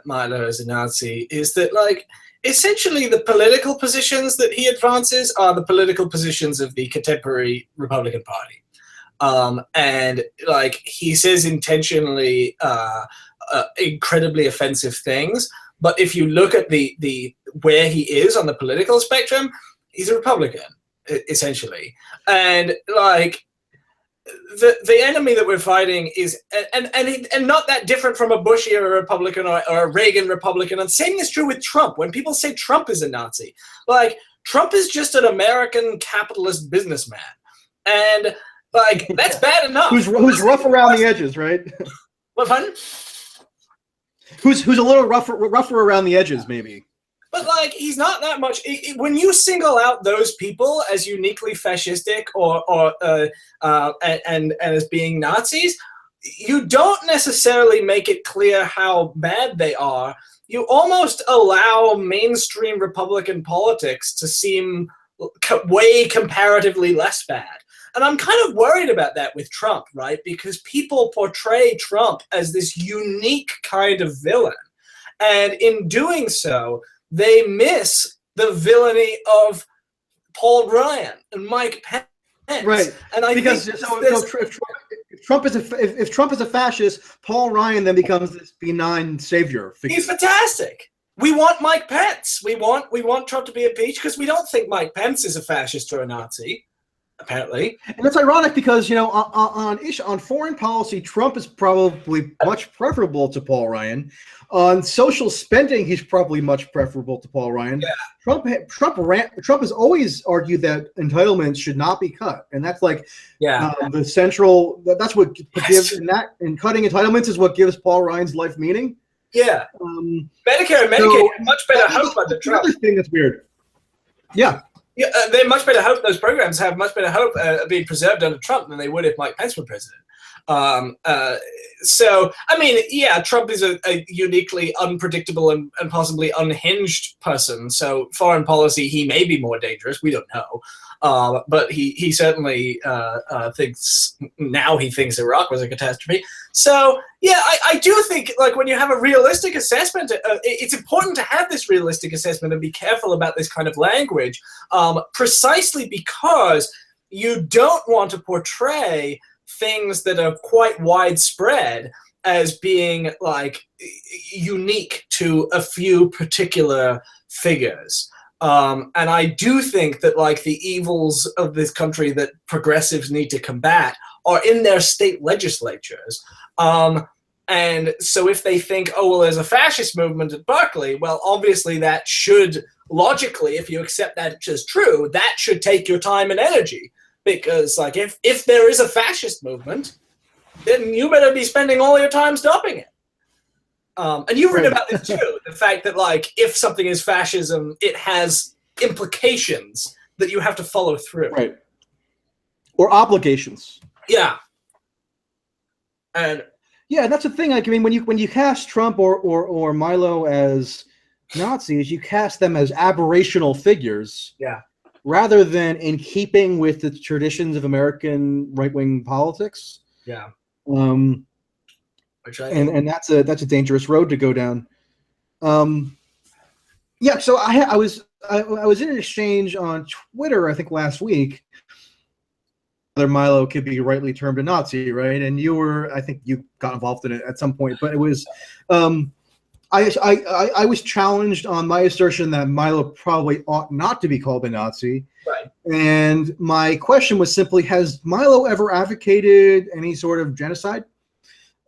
S2: Milo as a Nazi is that, like, essentially the political positions that he advances are the political positions of the contemporary Republican Party. And, like, he says intentionally incredibly offensive things, but if you look at the where he is on the political spectrum, he's a Republican, essentially. And, like, the enemy that we're fighting is and not that different from a Bush era Republican or a Reagan Republican. And same is true with Trump. When people say Trump is a Nazi, like, Trump is just an American capitalist businessman, and, like, that's bad enough.
S1: Who's rough around the edges, right?
S2: What, pardon?
S1: Who's a little rougher around the edges, maybe.
S2: But, like, he's not that much. When you single out those people as uniquely fascistic and as being Nazis, you don't necessarily make it clear how bad they are. You almost allow mainstream Republican politics to seem way comparatively less bad. And I'm kind of worried about that with Trump, right? Because people portray Trump as this unique kind of villain. And in doing so, they miss the villainy of Paul Ryan and Mike Pence.
S1: Right.
S2: And I
S1: because
S2: think
S1: if Trump is a fascist, Paul Ryan then becomes this benign savior figure.
S2: He's fantastic. We want Mike Pence. We want Trump to be impeached because we don't think Mike Pence is a fascist or a Nazi, apparently.
S1: And it's ironic because, you know, on foreign policy, Trump is probably much preferable to Paul Ryan. On social spending, he's probably much preferable to Paul Ryan.
S2: Yeah.
S1: Trump has always argued that entitlements should not be cut, and that's like the central. That's what gives and cutting entitlements is what gives Paul Ryan's life meaning.
S2: Yeah. Medicare and Medicaid have much better hope under Trump.
S1: Another thing that's weird. Yeah.
S2: Yeah, they much better hope. Those programs have much better hope of being preserved under Trump than they would if Mike Pence were president. So, I mean, yeah, Trump is a uniquely unpredictable and possibly unhinged person. So, foreign policy, he may be more dangerous. We don't know. But he certainly thinks Iraq was a catastrophe. So, yeah, I do think, like, when you have a realistic assessment, it's important to have this realistic assessment and be careful about this kind of language, precisely because you don't want to portray things that are quite widespread as being, like, unique to a few particular figures. And I do think that, like, the evils of this country that progressives need to combat are in their state legislatures. And so if they think, oh, well, there's a fascist movement at Berkeley, well, obviously that should, logically, if you accept that as true, that should take your time and energy. Because, like, if there is a fascist movement, then you better be spending all your time stopping it. And you've written about this too, the fact that, like, if something is fascism, it has implications that you have to follow through.
S1: Right. Or obligations.
S2: Yeah. And
S1: yeah, that's the thing. Like, I mean, when you cast Trump or Milo as Nazis, you cast them as aberrational figures.
S2: Yeah.
S1: Rather than in keeping with the traditions of American right-wing politics.
S2: Yeah.
S1: And that's a dangerous road to go down. Yeah, so I was in an exchange on Twitter, I think last week, whether Milo could be rightly termed a Nazi, right? And I think you got involved in it at some point, but it was I was challenged on my assertion that Milo probably ought not to be called a Nazi.
S2: Right.
S1: And my question was simply, has Milo ever advocated any sort of genocide?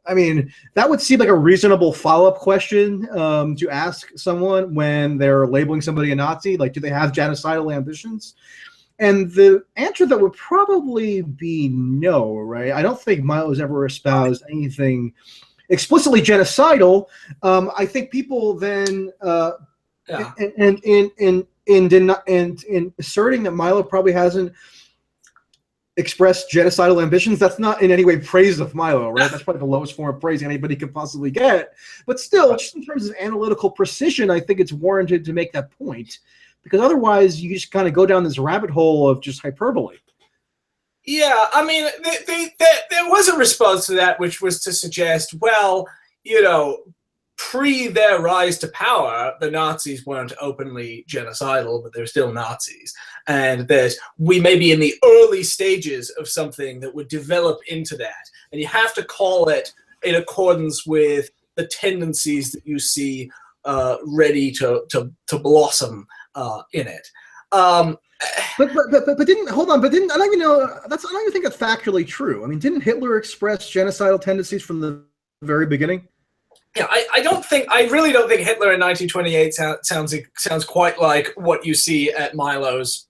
S1: I mean, that would seem like a reasonable follow-up question to ask someone when they're labeling somebody a Nazi. Like, do they have genocidal ambitions? And the answer that would probably be no, right? I don't think Milo's ever espoused anything explicitly genocidal. I think people then, in asserting that Milo probably hasn't express genocidal ambitions. That's not in any way praise of Milo, right? That's probably the lowest form of praise anybody could possibly get. But still, just in terms of analytical precision, I think it's warranted to make that point, because otherwise you just kind of go down this rabbit hole of just hyperbole.
S2: Yeah, I mean, there was a response to that, which was to suggest, well, you know, pre their rise to power, the Nazis weren't openly genocidal, but they're still Nazis. And that we may be in the early stages of something that would develop into that. And you have to call it in accordance with the tendencies that you see ready to blossom in it.
S1: But didn't hold on? But didn't I don't even know that's I don't even think that's factually true. I mean, didn't Hitler express genocidal tendencies from the very beginning?
S2: Yeah, I really don't think Hitler in 1928 sounds quite like what you see at Milo's.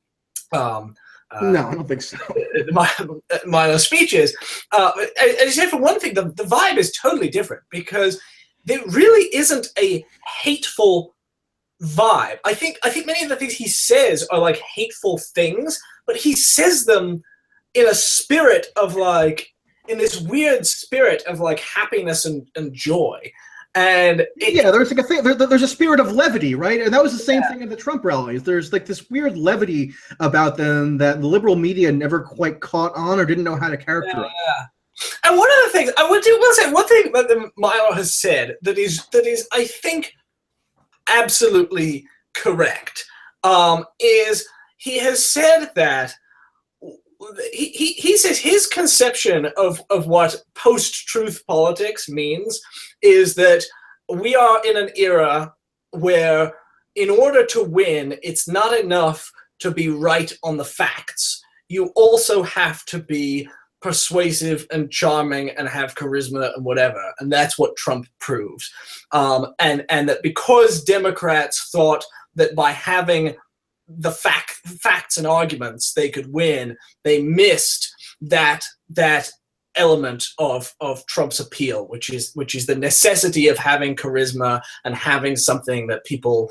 S1: No, I don't think so.
S2: Milo's speeches. As you said, for one thing, the vibe is totally different because there really isn't a hateful vibe. I think many of the things he says are like hateful things, but he says them in a spirit of like, in this weird spirit of like happiness and joy. And
S1: there's like a thing. There's a spirit of levity, right? And that was the same thing at the Trump rallies. There's like this weird levity about them that the liberal media never quite caught on or didn't know how to characterize.
S2: Yeah. And one of the things I will say, one thing that Milo has said that is I think absolutely correct is he has said that he says his conception of what post-truth politics means is that we are in an era where in order to win, it's not enough to be right on the facts. You also have to be persuasive and charming and have charisma and whatever. And that's what Trump proves. And that because Democrats thought that by having the facts and arguments they could win, they missed that element of Trump's appeal, which is the necessity of having charisma and having something that people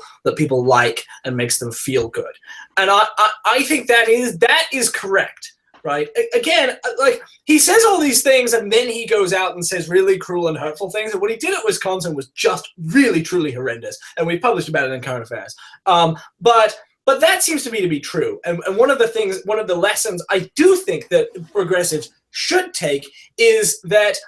S2: like and makes them feel good. And I think that is correct. Right. Again, like he says all these things and then he goes out and says really cruel and hurtful things. And what he did at Wisconsin was just really, truly horrendous. And we published about it in Current Affairs. But that seems to me to be true. And one of the lessons I do think that progressives should take is that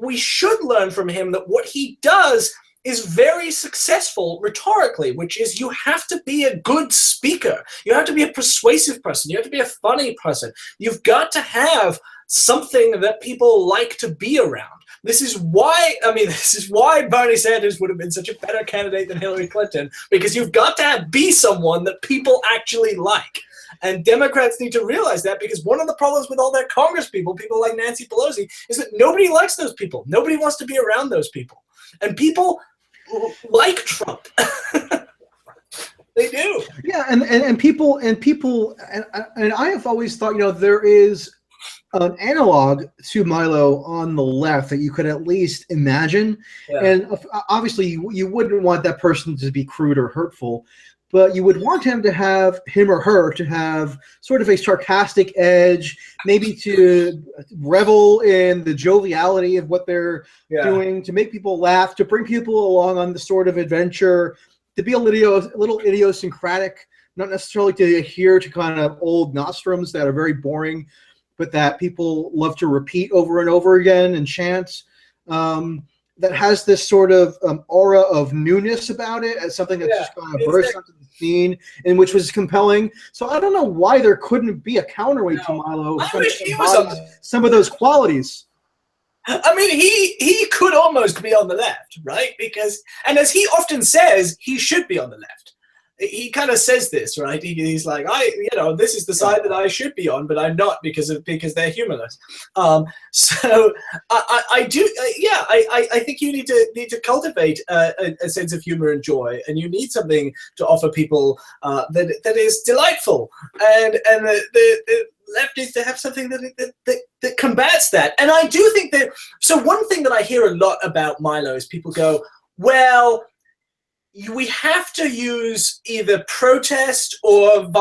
S2: we should learn from him that what he does is very successful rhetorically, which is you have to be a good speaker. You have to be a persuasive person. You have to be a funny person. You've got to have something that people like to be around. This is why Bernie Sanders would have been such a better candidate than Hillary Clinton, because you've got to be someone that people actually like. And Democrats need to realize that, because one of the problems with all their Congress people like Nancy Pelosi, is that nobody likes those people. Nobody wants to be around those people. And people like Trump. They do.
S1: Yeah, and people and I have always thought, there is an analog to Milo on the left that you could at least imagine. Yeah. And obviously you wouldn't want that person to be crude or hurtful, but you would want him or her to have sort of a sarcastic edge, maybe to revel in the joviality of what they're doing, to make people laugh, to bring people along on the sort of adventure, to be a little idiosyncratic, not necessarily to adhere to kind of old nostrums that are very boring, but that people love to repeat over and over again and chant. That has this sort of aura of newness about it, as something that's just kind of burst onto the scene, and which was compelling. So I don't know why there couldn't be a counterweight to Milo. Some of those qualities.
S2: I mean, he could almost be on the left, right? Because, and as he often says, he should be on the left. He kind of says this, right? He's like, this is the side that I should be on, but I'm not because they're humorless. So I do, I think you need to cultivate a sense of humor and joy, and you need something to offer people that is delightful, and the left needs to have something that combats that. And I do think that. So one thing that I hear a lot about Milo is people go, well, we have to use either protest or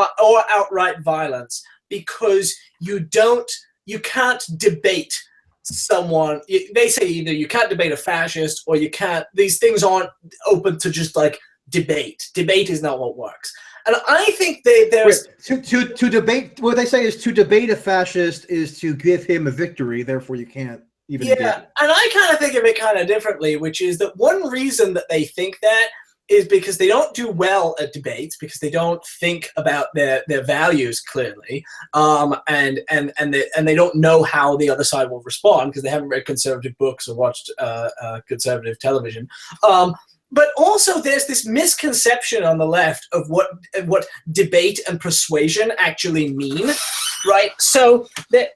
S2: outright violence because you don't you can't debate someone. They say either you can't debate a fascist or you can't. These things aren't open to just like debate. Debate is not what works. And I think there's
S1: to debate. What they say is to debate a fascist is to give him a victory. Therefore, you can't even.
S2: Yeah, and I kind of think of it kind of differently, which is that one reason that they think that is because they don't do well at debates, because they don't think about their values clearly, and they don't know how the other side will respond because they haven't read conservative books or watched conservative television. But also, there's this misconception on the left of what debate and persuasion actually mean, right? So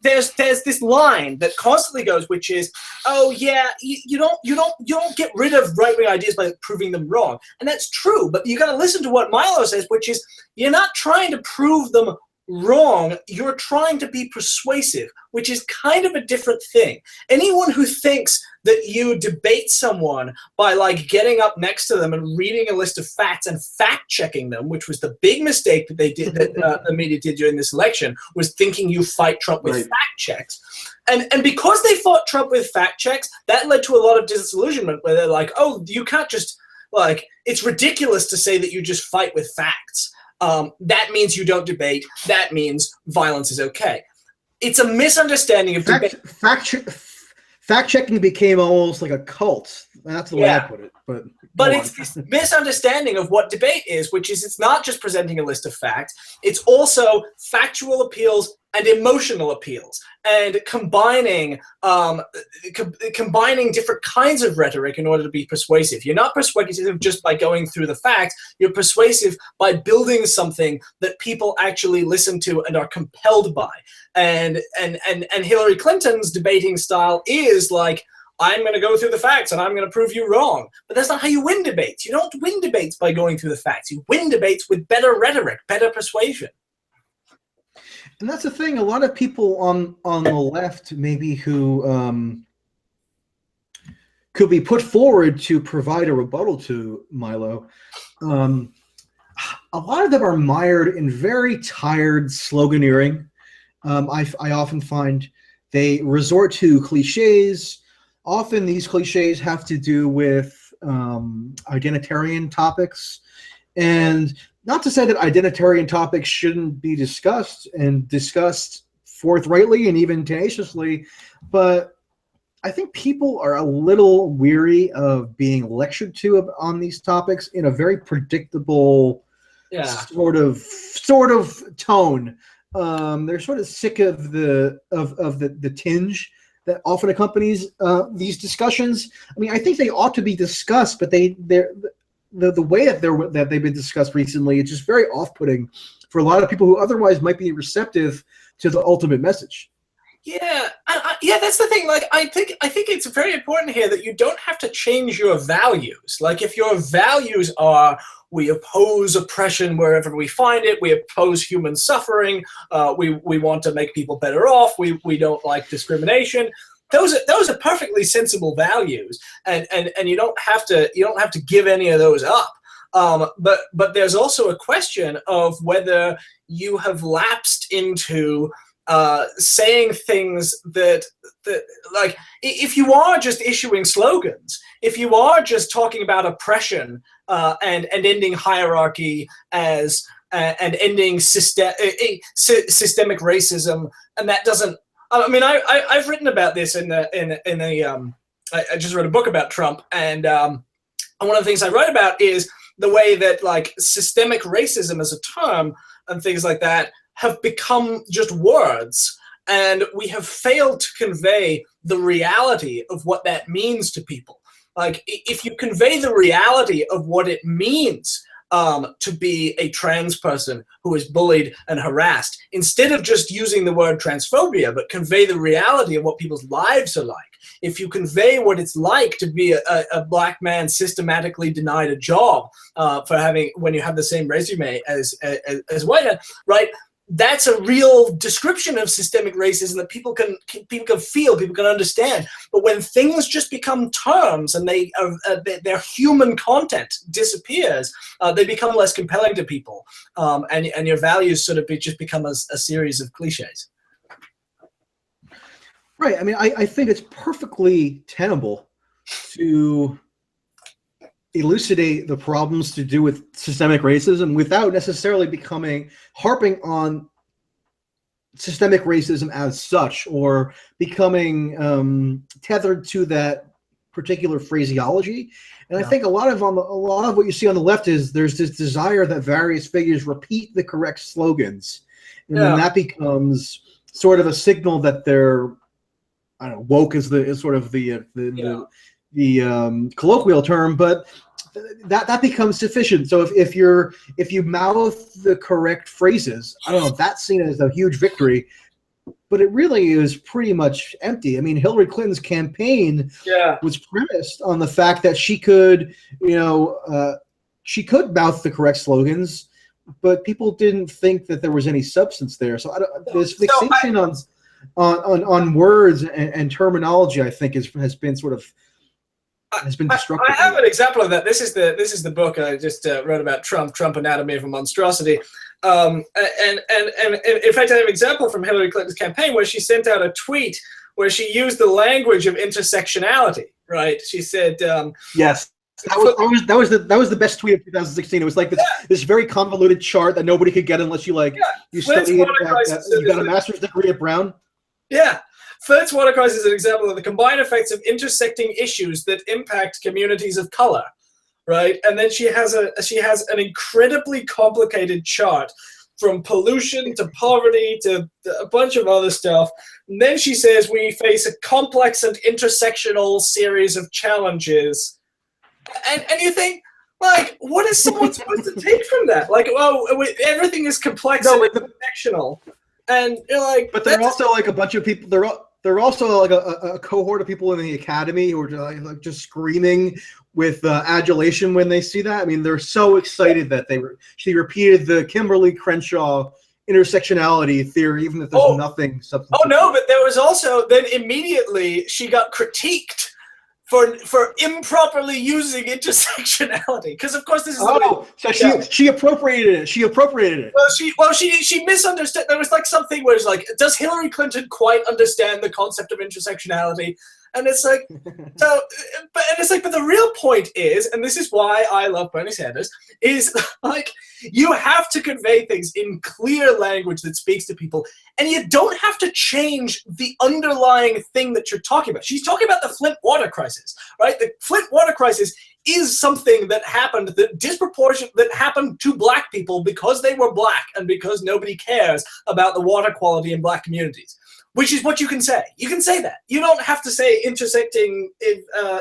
S2: there's this line that constantly goes, which is, oh yeah, you don't get rid of right-wing ideas by proving them wrong, and that's true. But you got to listen to what Milo says, which is you're not trying to prove them wrong, you're trying to be persuasive, which is kind of a different thing. Anyone who thinks that you debate someone by like getting up next to them and reading a list of facts and fact checking them, which was the big mistake that they did, that the media did during this election, was thinking you fight Trump with fact checks. And because they fought Trump with fact checks, that led to a lot of disillusionment where they're like, oh, you can't just, like, it's ridiculous to say that you just fight with facts. That means you don't debate. That means violence is okay. It's a misunderstanding of debate.
S1: Fact checking became almost like a cult. That's the way I put it. But
S2: it's this misunderstanding of what debate is, which is it's not just presenting a list of facts. It's also factual appeals and emotional appeals, and combining different kinds of rhetoric in order to be persuasive. You're not persuasive just by going through the facts. You're persuasive by building something that people actually listen to and are compelled by. And Hillary Clinton's debating style is like, I'm going to go through the facts and I'm going to prove you wrong. But that's not how you win debates. You don't win debates by going through the facts. You win debates with better rhetoric, better persuasion.
S1: And that's the thing. A lot of people on the left, maybe who could be put forward to provide a rebuttal to Milo, a lot of them are mired in very tired sloganeering. I often find they resort to cliches. Often these cliches have to do with identitarian topics. And not to say that identitarian topics shouldn't be discussed and discussed forthrightly and even tenaciously, but I think people are a little weary of being lectured to on these topics in a very predictable sort of tone. They're sort of sick of the tinge that often accompanies these discussions. I mean, I think they ought to be discussed, but the way that they've been discussed recently, it's just very off-putting for a lot of people who otherwise might be receptive to the ultimate message.
S2: Yeah, that's the thing. Like, I think it's very important here that you don't have to change your values. Like, if your values are, we oppose oppression wherever we find it, we oppose human suffering, we want to make people better off, we don't like discrimination. Those are perfectly sensible values, and you don't have to give any of those up. But there's also a question of whether you have lapsed into saying things that like, if you are just issuing slogans, if you are just talking about oppression and ending hierarchy and ending systemic racism, and that doesn't. I mean, I've written about this I just wrote a book about Trump, and one of the things I write about is the way that like systemic racism as a term and things like that have become just words, and we have failed to convey the reality of what that means to people. Like, if you convey the reality of what it means to be a trans person who is bullied and harassed, instead of just using the word transphobia, but convey the reality of what people's lives are like. If you convey what it's like to be a black man systematically denied a job when you have the same resume as white men, right? That's a real description of systemic racism that people can feel, people can understand. But when things just become terms and their human content disappears, they become less compelling to people, and your values sort of just become a series of cliches.
S1: Right. I mean, I think it's perfectly tenable to elucidate the problems to do with systemic racism without necessarily harping on systemic racism as such, or becoming tethered to that particular phraseology. And I think a lot of what you see on the left is there's this desire that various figures repeat the correct slogans, and then that becomes sort of a signal that they're, I don't know, woke is sort of the colloquial term, but that becomes sufficient. So if you mouth the correct phrases, I don't know, that's seen as a huge victory, but it really is pretty much empty. I mean, Hillary Clinton's campaign was premised on the fact that she could mouth the correct slogans, but people didn't think that there was any substance there. So this fixation on words and terminology, I think, has been destructive.
S2: I have an example of that. This is the book I just wrote about Trump Anatomy of a Monstrosity. And in fact, I have an example from Hillary Clinton's campaign where she sent out a tweet where she used the language of intersectionality. Right? She said,
S1: "Yes, that was the best tweet of 2016. It was like this very convoluted chart that nobody could get unless you studied you got a master's degree at Brown."
S2: Yeah. Flint's water crisis is an example of the combined effects of intersecting issues that impact communities of color, right? And then she has an incredibly complicated chart from pollution to poverty to a bunch of other stuff. And then she says we face a complex and intersectional series of challenges. And you think, like, what is someone supposed to take from that? Like, everything is complex and intersectional. And you're like,
S1: but they're also like a bunch of people. They're also like a cohort of people in the academy who are like just screaming with adulation when they see that. I mean, they're so excited that she repeated the Kimberly Crenshaw intersectionality theory, even if there's nothing substantive.
S2: Oh no, but there was also then immediately she got critiqued for improperly using intersectionality, because of course this is
S1: she appropriated it.
S2: Well, she misunderstood. There was like something where it's like, does Hillary Clinton quite understand the concept of intersectionality? And it's like, but the real point is, and this is why I love Bernie Sanders, is like, you have to convey things in clear language that speaks to people, and you don't have to change the underlying thing that you're talking about. She's talking about the Flint water crisis, right? The Flint water crisis is something that happened, that happened to black people because they were black and because nobody cares about the water quality in black communities. Which is what you can say. You can say that. You don't have to say intersecting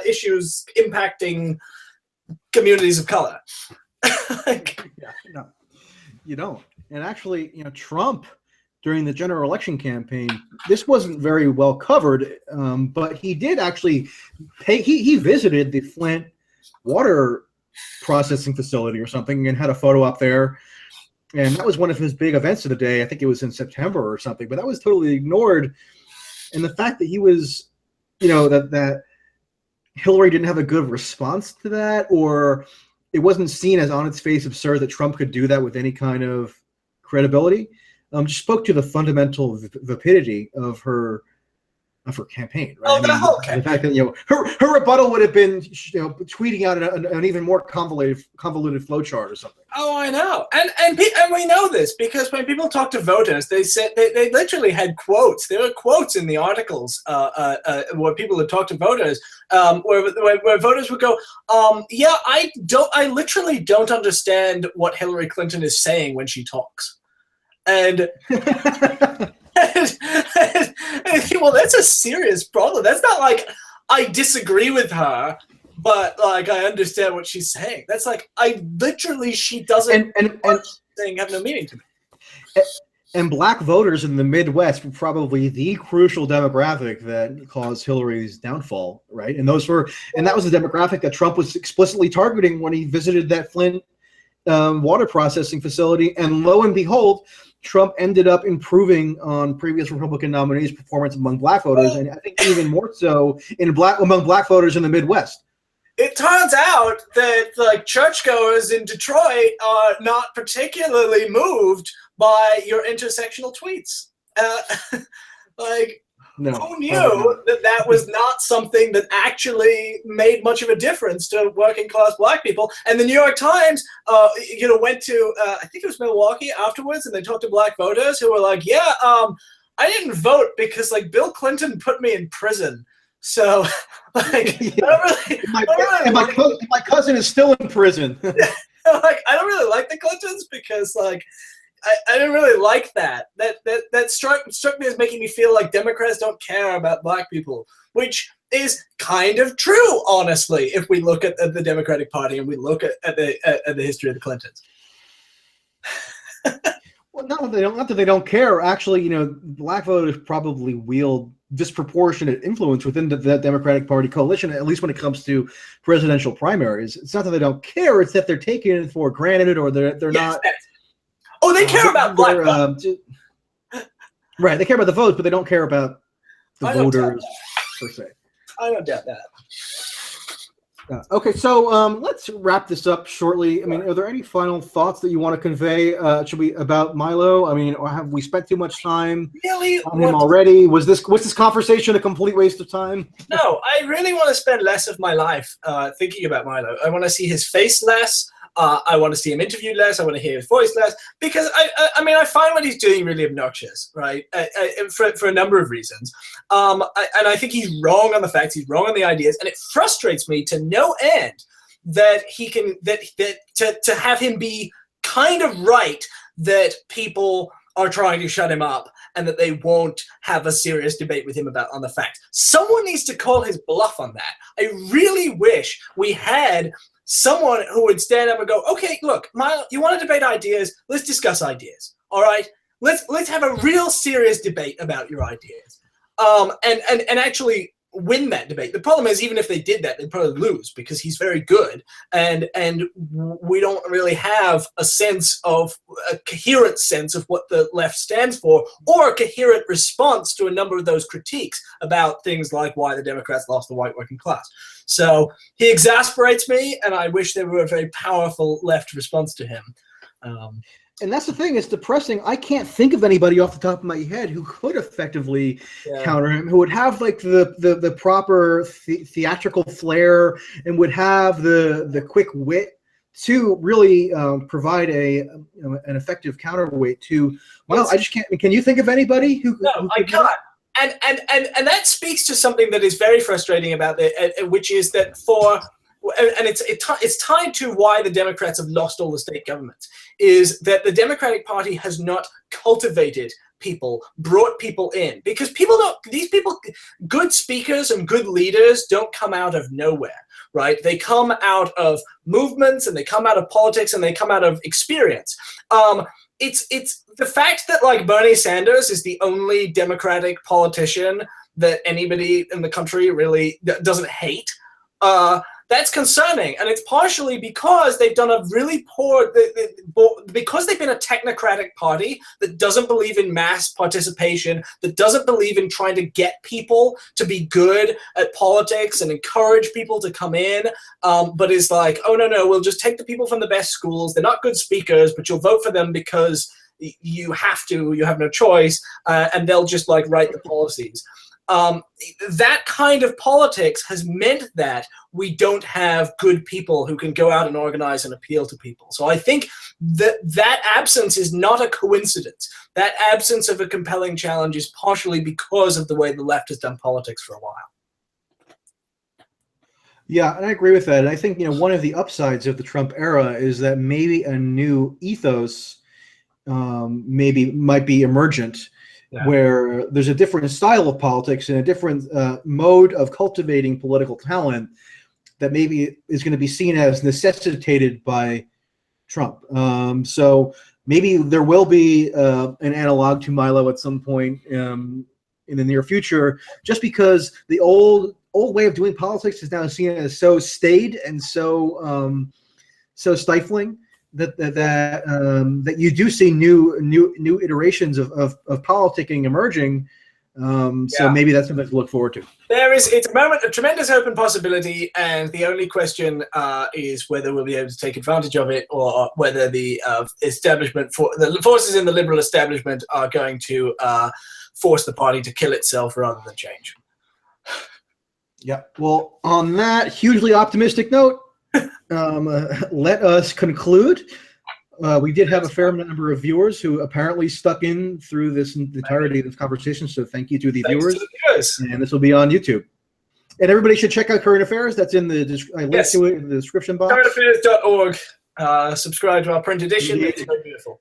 S2: issues impacting communities of color.
S1: No, you don't. And actually, Trump, during the general election campaign, this wasn't very well covered, but he did actually he visited the Flint water processing facility or something and had a photo up there. And that was one of his big events of the day. I think it was in September or something, but that was totally ignored. And the fact that he was, that Hillary didn't have a good response to that, or it wasn't seen as on its face absurd that Trump could do that with any kind of credibility, just spoke to the fundamental vapidity of her campaign. Right?
S2: The whole campaign.
S1: The fact that her rebuttal would have been tweeting out an even more convoluted flowchart or something.
S2: Oh, I know, and we know this because when people talk to voters, they said they literally had quotes. There were quotes in the articles where people had talked to voters, where voters would go, I literally don't understand what Hillary Clinton is saying when she talks, and. Well, that's a serious problem. That's not like I disagree with her, but like I understand what she's saying. That's like she doesn't saying have no meaning to me.
S1: And black voters in the Midwest were probably the crucial demographic that caused Hillary's downfall, right? And that was the demographic that Trump was explicitly targeting when he visited that Flint water processing facility. And lo and behold, Trump ended up improving on previous Republican nominees' performance among black voters, and I think even more so among black voters in the Midwest.
S2: It turns out that like churchgoers in Detroit are not particularly moved by your intersectional tweets.
S1: No.
S2: Who knew that was not something that actually made much of a difference to working class black people? And the New York Times, went to I think it was Milwaukee afterwards, and they talked to black voters who were like, "Yeah, I didn't vote because like Bill Clinton put me in prison." So, like,
S1: my cousin is still in prison.
S2: Like, I don't really like the Clintons because, like, I didn't really like that. That struck me as making me feel like Democrats don't care about black people, which is kind of true, honestly, if we look at the Democratic Party and we look at the history of the Clintons.
S1: Well, not that they don't care. Actually, black voters probably wield disproportionate influence within the Democratic Party coalition, at least when it comes to presidential primaries. It's not that they don't care; it's that they're taking it for granted, or they're not.
S2: Oh, they care about black votes.
S1: Right, they care about the votes, but they don't care about the voters per se.
S2: I don't doubt that.
S1: Okay, so let's wrap this up shortly. I mean, are there any final thoughts that you want to convey about Milo? I mean, or have we spent too much time on him already? Was this conversation a complete waste of time? No,
S2: I really want to spend less of my life thinking about Milo. I want to see his face less. I want to see him interviewed less. I want to hear his voice less, because I find what he's doing really obnoxious, right? For a number of reasons. And I think he's wrong on the facts. He's wrong on the ideas, and it frustrates me to no end that he can to have him be kind of right that people are trying to shut him up and that they won't have a serious debate with him on the facts. Someone needs to call his bluff on that. I really wish we had someone who would stand up and go, okay, look, Milo, you want to debate ideas? Let's discuss ideas. All right, let's have a real serious debate about your ideas, and actually win that debate. The problem is, even if they did that, they'd probably lose because he's very good, and we don't really have a coherent sense of what the left stands for, or a coherent response to a number of those critiques about things like why the Democrats lost the white working class. So he exasperates me, and I wish there were a very powerful left response to him.
S1: And that's the thing, it's depressing. I can't think of anybody off the top of my head who could effectively counter him, who would have like the proper theatrical flair and would have the quick wit to really provide an effective counterweight to. Well, I just can't. Can you think of anybody who?
S2: No, I can't. And that speaks to something that is very frustrating about it, which is that it's tied to why the Democrats have lost all the state governments, is that the Democratic Party has not cultivated people, brought people in, because good speakers and good leaders don't come out of nowhere, right? They come out of movements, and they come out of politics, and they come out of experience. It's the fact that like Bernie Sanders is the only Democratic politician that anybody in the country really doesn't hate. That's concerning, and it's partially because they've done a really because they've been a technocratic party that doesn't believe in mass participation, that doesn't believe in trying to get people to be good at politics and encourage people to come in, but is like, oh no, we'll just take the people from the best schools. They're not good speakers, but you'll vote for them because you have to, you have no choice, and they'll just like write the policies. That kind of politics has meant that we don't have good people who can go out and organize and appeal to people. So I think that absence is not a coincidence. That absence of a compelling challenge is partially because of the way the left has done politics for a while.
S1: Yeah, and I agree with that. And I think, one of the upsides of the Trump era is that maybe a new ethos might be emergent. Yeah. Where there's a different style of politics and a different mode of cultivating political talent that maybe is going to be seen as necessitated by Trump. So maybe there will be an analog to Milo at some point in the near future, just because the old way of doing politics is now seen as so staid and so stifling. That you do see new iterations of politicking emerging So maybe that's something to look forward to.
S2: It's a moment of tremendous open possibility, and the only question is whether we'll be able to take advantage of it, or whether the the forces in the liberal establishment are going to force the party to kill itself rather than change.
S1: Yeah. Well, on that hugely optimistic note, let us conclude. We did have a fair number of viewers who apparently stuck in through the entirety of this conversation, so thank you to the viewers. And this will be on YouTube. And everybody should check out Current Affairs. That's in the I linked to it in the description box.
S2: Currentaffairs.org. Subscribe to our print edition. It's very beautiful.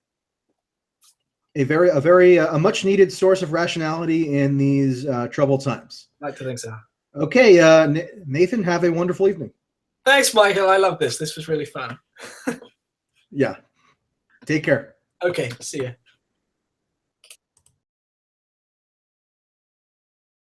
S1: A much needed source of rationality in these troubled times.
S2: I'd like to think so.
S1: Okay, Nathan, have a wonderful evening.
S2: Thanks, Michael. I love this. This was really fun.
S1: Yeah. Take care.
S2: Okay. See ya.